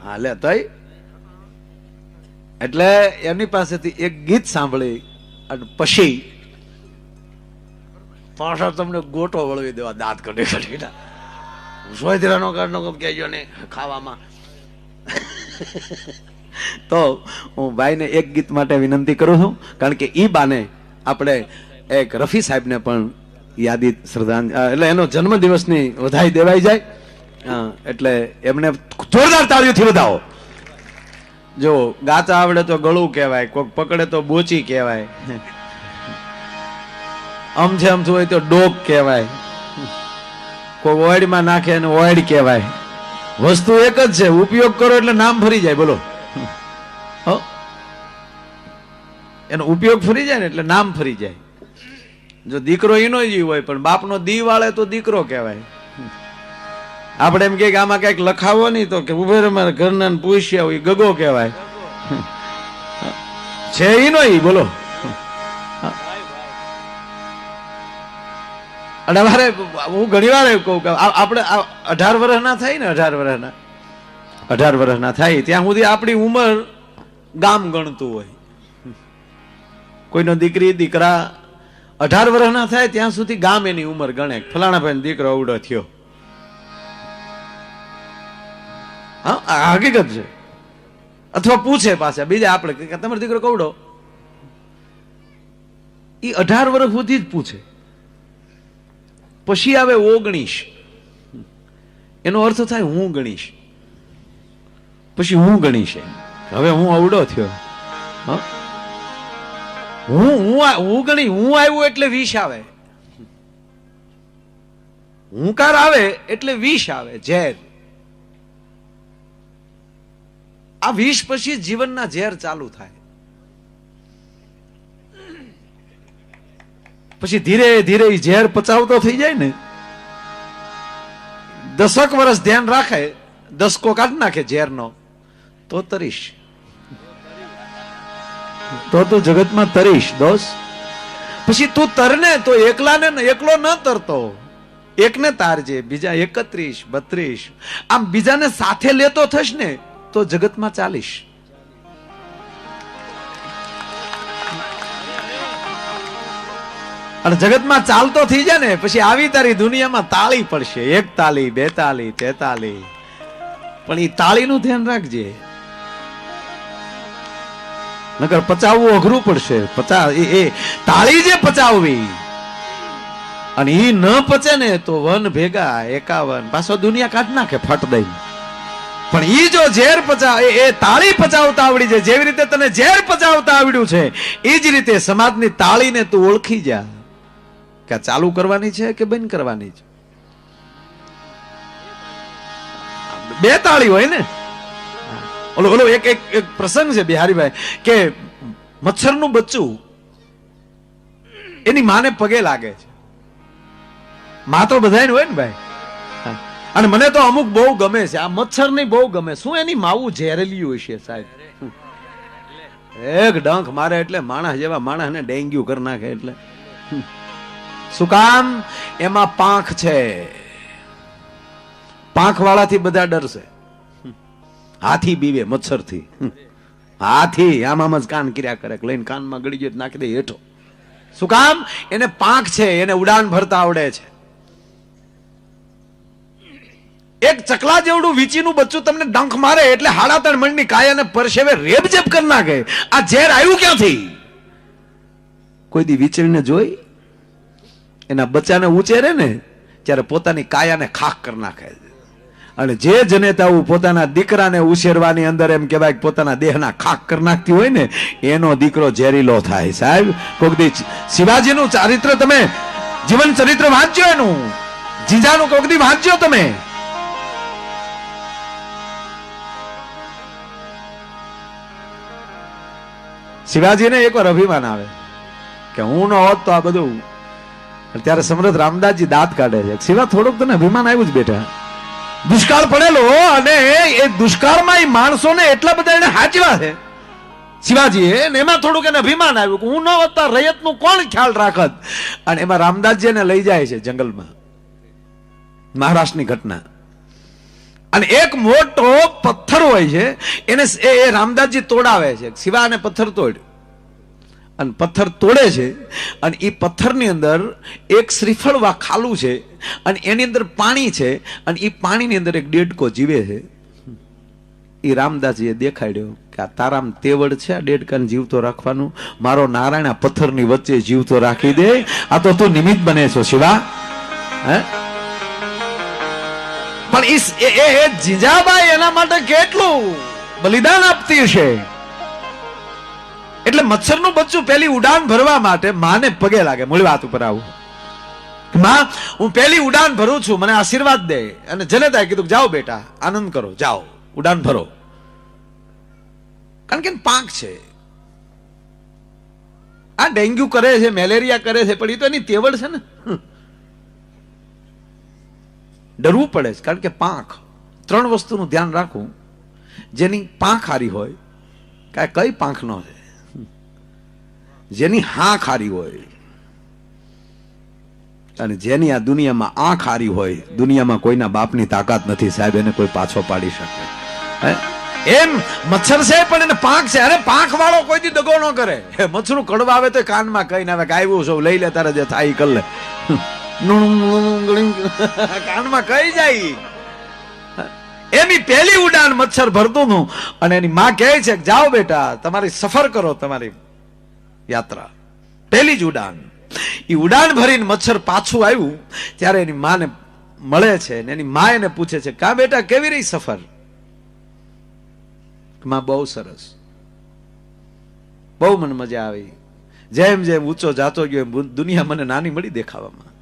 હા લે તઈ, એટલે એની પાસેથી એક ગીત સાંભળી અને પછી પાછા તમને ગોટો વળવી દેવા, દાંત કઢી કઢી સોયધરાનો કાઢનો કહેજો ને ખાવામાં. તો હું ભાઈને એક ગીત માટે વિનંતી કરું છું, કારણ કે ઈ બાને આપણે એક રફી સાહેબને પણ યાદી શ્રદ્ધાંજલિ, એટલે એનો જન્મદિવસની વધાઈ દેવાઈ જાય. એટલે એમને જોરદાર તાળીઓથી વધાવો. જો ગાતા આવડે તો ગળું કહેવાય, કોઈક પકડે તો બોચી કહેવાય, અમથે અમથું હોય તો ડોક કહેવાય, કોઈ ઓયડમાં નાખે અને ઓયડ કહેવાય. વસ્તુ એક જ છે, ઉપયોગ કરો એટલે નામ ફરી જાય. બોલો, એનો ઉપયોગ ફરી જાય ને એટલે નામ ફરી જાય. જો દીકરો એનો જ હોય, પણ બાપનો દી વાળે તો દીકરો કહેવાય. આપણે એમ કે આમાં કઈક લખાવો નહીં તો કે ઉભે મારા ઘરના પૂછ્યા હોય, ગગો કહેવાય છે એનો. બોલો, અને અમારે હું ઘણી વાર કહું કે આપણે 18 વર્ષના થાય ને, 18 વર્ષના થાય ત્યાં સુધી આપણી ઉંમર ગામ ગણતું હોય. કોઈનો દીકરી દીકરા 18 વર્ષના થાય ત્યાં સુધી ગામ એની ઉંમર ગણે. ફલાણા ભાઈ દીકરો અવડો થયો. હા, હકીકત છે. અથવા પૂછે પાછા બીજા આપણે કે તમારો દીકરો કવડો, એ 18 વર્ષ સુધી જ પૂછે. પછી આવે 19, એનો અર્થ થાય હું ગણીશ. પછી હું ગણીશ, હવે હું અવડો થયો. હું ગણી, હું આવ્યું એટલે 20 આવે, હુંકાર આવે એટલે 20 આવે, ઝેર. આ 20 પછી જીવનના ઝેર ચાલુ થાય. પછી ધીરે ધીરે ઝેર પચાવતો થઈ જાય ને, 10 વર્ષ ધ્યાન રાખે, 10 કાઢી નાખે ઝેરનો, તો તરીશ. તો જગતમાં તરીશ દોસ્ત. પછી તું તરને તો એકલાને એકલો ન તરતો, એકને તારજે, બીજા 31, 32, આમ બીજાને સાથે લેતો થશ ને તો જગતમાં ચાલીશ. અને જગતમાં ચાલતો થઈ જાય ને પછી આવી તારી દુનિયામાં તાળી પડશે, 1 તાળી, 2 તાળી, 3 તાળી. પણ એ તાળીનું ધ્યાન રાખજે, નકર પચાવવું અઘરું પડશે. એ તાળી જે પચાવવી અને એ ન પચે ને તો 1 ભેગા 51 પાછો દુનિયા કાઢ નાખે ફટ દઈ. પણ ઈ જો ઝેર એ તાળી પચાવતા આવડી જાય, જેવી રીતે તને ઝેર પચાવતા આવડ્યું છે એ જ રીતે સમાજની તાળીને તું ઓળખી જા કે ચાલુ કરવાની છે કે બંધ કરવાની છે. 2 તાળી હોય ને. ઓલો એક પ્રસંગ છે બિહારીભાઈ, કે મચ્છરનું બચ્ચું એની માને પગે લાગે છે. માં તો બધાને હોય ને ભાઈ. અને મને તો અમુક બહુ ગમે છે, આ મચ્છર ની બહુ ગમે. શું એની માવું ઝેરેલી હોય છે સાહેબ. એક ડંખ મારે એટલે માણસ જેવા માણસને ડેન્ગ્યુ કરી નાખે. એટલે શું કામ? એમાં પાંખ છે. પાંખ વાળાથી બધા ડરશે. હાથી બીવે મચ્છરથી. હાથી આમ જ કાન કર્યા કરે, લઈને કાનમાં ગળી ગયો નાખી દે હેઠો. શું કામ? એને પાંખ છે, એને ઉડાન ભરતા આવડે છે. એક ચકલા જેવડું વીંચીનું બચ્ચું તમને ડંખ મારે એટલે 3.5 મણની કાયાને પરસેવે રેબજેબ કરી નાખે. આ ઝેર આવ્યું ક્યાંથી? કોઈ દી વીંચણીને જોઈ? એના બચ્ચાને ઉછેરે ને ત્યારે પોતાની કાયાને ખાખ કરી નાખે. અને જે જનેતાઓ પોતાના દીકરાને ઉછેરવાની અંદર એમ કહેવાય પોતાના દેહના ખાખ કરી નાખતી હોય ને, એનો દીકરો ઝેરીલો થાય. સાહેબ, કોક દી શિવાજીનું ચારિત્ર તમે જીવન ચરિત્ર વાંચજો, એનું જીજાનું કોક દી વાંચજો તમે. શિવાજીને એકવાર અભિમાન આવે કે હું ન હોત તો આ બધું. ત્યારે સમર્થ રામદાસજી દાંત કાઢે છે. શિવા, થોડુંક તને અભિમાન આવ્યું જ બેટા. દુષ્કાળ પડેલો અને એ દુષ્કાળમાં એ માણસોને એટલા બધા એને હાચવા છે શિવાજી, એમાં થોડુંક એને અભિમાન આવ્યું કે હું ન હોત તો રૈયતનું કોણ ખ્યાલ રાખત. અને એમાં રામદાસજી એને લઈ જાય છે જંગલમાં. મહારાષ્ટ્રની ઘટના. અને એક મોટો પથ્થર હોય છે, એને એ રામદાસજી તોડાવે છે. શિવાને પથ્થર તોડ, અને પથ્થર તોડે છે, અને એ પથ્થરની અંદર એક શ્રીફળ ખાલું છે, અને એની અંદર પાણી છે, અને એ પાણીની અંદર એક ડેડકો જીવે છે. એ રામદાસજીએ દેખાડ્યો કે આ તારામ તેવડ છે આ ડેડકાને જીવતો રાખવાનું? મારો નારાયણ આ પથ્થરની વચ્ચે જીવતો રાખી દે. આ તો તું નિમિત્ત બને છો શિવા. હે, પણ એ જીજાબાઈ એના માટે કેટલું બલિદાન આપતી છે. એટલે મચ્છરનું બચ્ચું પેલી ઉડાન ભરવા માટે માને પગે લાગે. મૂળ વાત ઉપર આવું, માં હું પેલી ઉડાન ભરું છું, મને આશીર્વાદ દે. અને જનેતાએ કીધું જાઓ બેટા, આનંદ કરો, જાઓ ઉડાન ભરો. કારણ કે પાંખ છે. આ ડેન્ગ્યુ કરે છે, મેલેરિયા કરે છે, પણ એ તો એની તેવડ છે ને. ડરવું પડે છે, કારણ કે પાંખ. 3 વસ્તુનું ધ્યાન રાખવું. જેની પાંખ હારી હોય, કઈ પાંખ નો છે, જેની હાંખ હારી હોય, અને જેની આ દુનિયામાં આંખ હારી હોય. દુનિયામાં કોઈના બાપની તાકાત નથી સાહેબ, એને કોઈ પાછો પાડી શકે. એમ મચ્છર છે પણ એને પાંખ છે. અરે પાંખ વાળો કોઈ દી દગો ન કરે. મચ્છરું કડવા આવે તો કાનમાં કઈ ના આવે કે આવ્યું છું લઈ લે, તારે જે થાય કર લે. કાનમાં કઈ જાય. એની પહેલી ઉડાન મચ્છર ભરતું હતું, અને એની માં કહે છે કે જાઓ બેટા, તમારી સફર કરો, તમારી યાત્રા. પહેલી જ ઉડાન. એ ઉડાન ભરીને મચ્છર પાછું આવ્યું ત્યારે એની માને મળે છે, ને એની માં એને પૂછે છે કા બેટા કેવી રહી સફર? માં બહુ સરસ, બહુ મને મજા આવી. જેમ જેમ ઊંચો જાતો ગયો એમ દુનિયા મને નાની મળી દેખાવામાં.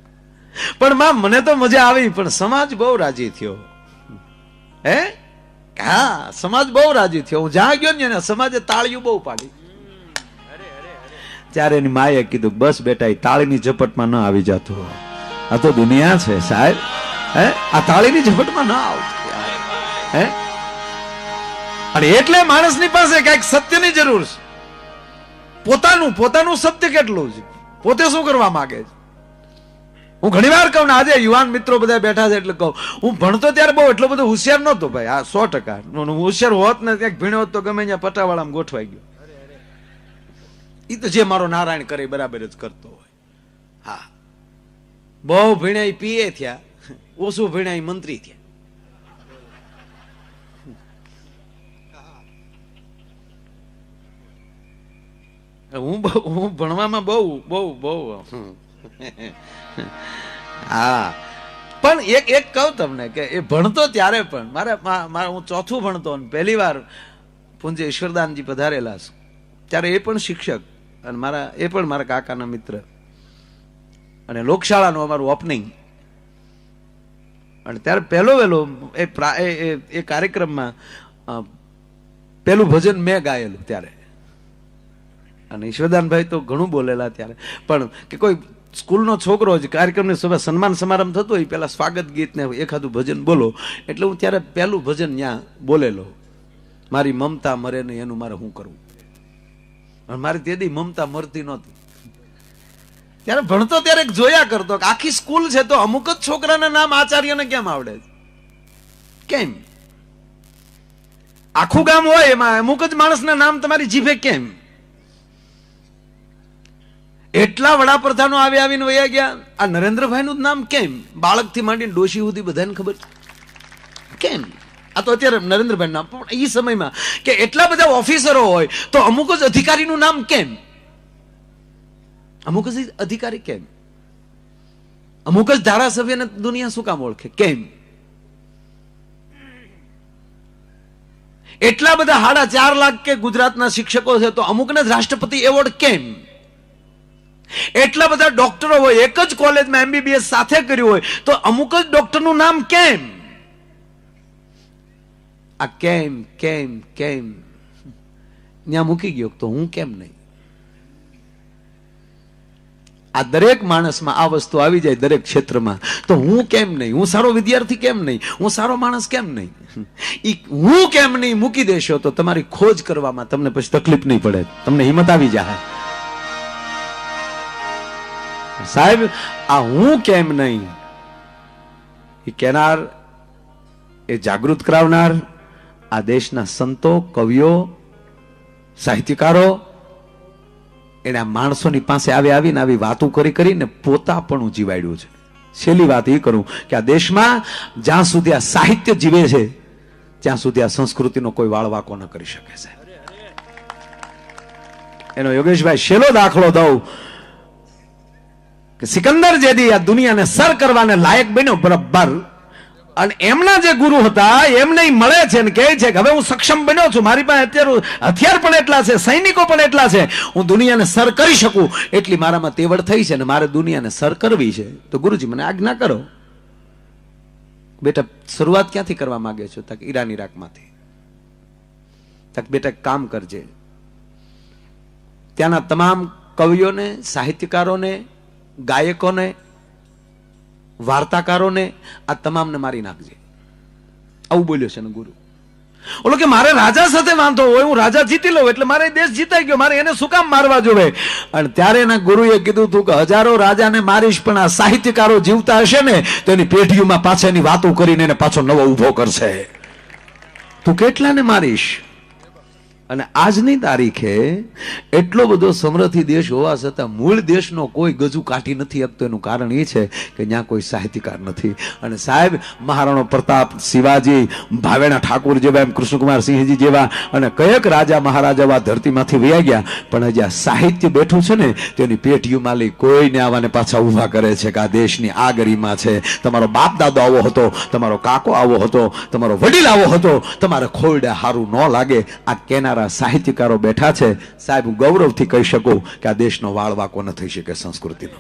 પણ માં મને તો મજા આવી, પણ સમાજ બહુ રાજી થયો. હે, હા, સમાજ બહુ રાજી થયો. હું જ્યાં ગયો ને સમાજે તાળીઓ બહુ પાડી. ત્યારે એની માએ કીધું બસ બેટા, એ તાળીની ઝપટમાં ન આવી જતો. આ તો દુનિયા છે સાહેબ. હે, આ તાળીની ઝપટમાં ન આવતો. હે, અને એટલે માણસની પાસે કઈક સત્યની જરૂર છે. પોતાનું સત્ય કેટલું છે, પોતે શું કરવા માંગે છે. હું ઘણી વાર કહું ને, આજે યુવાન મિત્રો બધા બેઠા છે એટલે કહું, હું ભણતો ત્યારે બહુ એટલો બધો હોશિયાર નહોતો ભાઈ. આ 100%. હોશિયાર હોત ને ક્યાંક ભીણ્યો હોત તો ગમે ત્યાં પટાવાળામાં ગોઠવાઈ ગયો. એ તો જે મારો નારાયણ કરે બરાબર જ કરતો હોય. હા, બહુ ભીણ્યા પીએ થયા, ઓછું ભીણ્યા મંત્રી થયા. હું ભણવામાં બહુ હા, પણ એક કહું તમને કે એ ભણતો ત્યારે પણ મારે હું 4થું ભણતો ને પહેલી વાર પૂજ્ય ઈશ્વરદાનજી પધારેલા છે. ત્યારે એ પણ શિક્ષક, અને એ પણ મારા કાકાના મિત્ર. અને લોકશાળાનું અમારું ઓપનિંગ. અને ત્યારે પહેલો એ કાર્યક્રમમાં પહેલું ભજન મેં ગાયેલું ત્યારે. અને ઈશ્વરદાનભાઈ તો ઘણું બોલેલા ત્યારે. પણ કે કોઈ સ્કૂલનો છોકરો જ કાર્યક્રમની સન્માન સમારંભ થતો હોય, પેલા સ્વાગત ગીત ને એખાદું ભજન બોલો, એટલે હું ત્યારે પહેલું ભજન ત્યાં બોલેલો. મારી મમતા મરે નહીં એનું મારે શું કરવું. મારી તેદી મમતા મરતી નહોતી. ત્યારે ભણતો ત્યારે જોયા કરતો કે આખી સ્કૂલ છે તો અમુક જ છોકરાના નામ આચાર્યને કેમ આવડે છે. કેમ? આખું ગામ હોય એમાં અમુક જ માણસના નામ તમારી જીભે કેમ? એટલા વડાપ્રધાનો આવીને વયા ગયા, આ નરેન્દ્રભાઈ નું નામ કેમ? બાળકથી માંડીને ડોશી સુધી બધાને ખબર કેમ? આ તો અત્યારે નરેન્દ્રભાઈ નામ, પણ એ સમયમાં કે એટલા બધા ઓફિસરો હોય તો અમુક જ અધિકારીનું નામ કેમ? અમુક જ અધિકારી કેમ? અમુક જ ધારાસભ્યને દુનિયા શું કામ ઓળખે કેમ? એટલા બધા 4.5 લાખ કે ગુજરાતના શિક્ષકો છે તો અમુકને જ રાષ્ટ્રપતિ એવોર્ડ કેમ? એટલા બધા ડોક્ટરો હોય, એક જ કોલેજમાં MBBS સાથે કર્યું હોય તો અમુક જ ડોક્ટરનું નામ કેમ? આ કેમ કેમ કેમ ત્યાં મૂકી ગયો તો હું કેમ નહીં? આ દરેક માણસમાં આ વસ્તુ આવી જાય, દરેક ક્ષેત્રમાં, તો હું કેમ નહીં? હું સારો વિદ્યાર્થી કેમ નહીં? હું સારો માણસ કેમ નહીં? હું કેમ નહીં મૂકી દેશો તો તમારી ખોજ કરવામાં તમને પછી તકલીફ નહીં પડે, તમને હિંમત આવી જાય. સાહેબ આ હું કેમ નહીં એ કહેનાર, એ જાગૃત કરાવનાર આ દેશના સંતો, કવિઓ, સાહિત્યકારો, એને આ માણસોની પાસે આવીને આવી વાતો કરીને પોતાપણું જીવાડ્યું છે. છેલ્લી વાત એ કરું કે આ દેશમાં જ્યાં સુધી આ સાહિત્ય જીવે છે ત્યાં સુધી આ સંસ્કૃતિનો કોઈ વાળવાકો ન કરી શકે છે. એનો યોગેશભાઈ છેલ્લો દાખલો દઉં કે સિકંદર જેદી આ દુનિયાને સર કરવાને લાયક બન્યો બરાબર, અને એમના જે ગુરુ હતા એમને મળે છે ને કહે છે કે હવે હું સક્ષમ બન્યો છું, મારી પાસે અત્યારે હથિયાર પણ એટલા છે, સૈનિકો પણ એટલા છે, હું દુનિયાને સર કરી શકું એટલી મારામાં તેવડ થઈ છે ને મારે દુનિયાને સર કરવી છે, તો ગુરુજી મને આજ્ઞા કરો. બેટા શરૂઆત ક્યાંથી કરવા માંગે છો? તક ઈરાન ઈરાકમાંથી. તક બેટા કામ કરજે, ત્યાંના તમામ કવિઓને, સાહિત્યકારોને, ગાયકોને, વાર્તાકારોને આ તમામને મારી નાખજે. આવું બોલ્યો છે ને ગુરુ. ઓલો કે મારે રાજા સાથે વાંધો હોય, હું રાજા જીતી લઉં એટલે મારે દેશ જીતાઈ ગયો, મારે એને શું કામ મારવા જોવે? અને ત્યારે એના ગુરુએ કીધું હતું કે હજારો રાજાને મારીશ પણ આ સાહિત્યકારો જીવતા હશે ને તો એની પેઢીઓમાં પાછા એની વાતો કરીને એને પાછો નવો ઉભો કરશે. તું કેટલાને મારીશ? અને આજની તારીખે એટલો બધો સમૃદ્ધિ દેશ હોવા છતાં મૂળ દેશનો કોઈ ગજુ કાઢી નથી શકતો. એનું કારણ એ છે કે ત્યાં કોઈ સાહિત્યકાર નથી. અને સાહેબ મહારાણો પ્રતાપ, શિવાજી, ભાવેણા ઠાકુર જેવા, એમ કૃષ્ણકુમાર સિંહજી જેવા અને કયેક રાજા મહારાજા ધરતીમાંથી વયા ગયા, પણ હજી આ સાહિત્ય બેઠું છે ને તેની પેઢીઓમાં લઈ કોઈને આવાને પાછા ઉભા કરે છે કે આ દેશની આ ગરિમા છે. તમારો બાપ દાદો આવો હતો, તમારો કાકો આવો હતો, તમારો વડીલ આવો હતો, તમારે ખોરડે હારું ન લાગે. આ કેનારા સાહિત્યકારો બેઠા છે. સાહેબ હું ગૌરવથી કહી શકું કે આ દેશનો વાળવાકો ન થઈ શકે સંસ્કૃતિનો.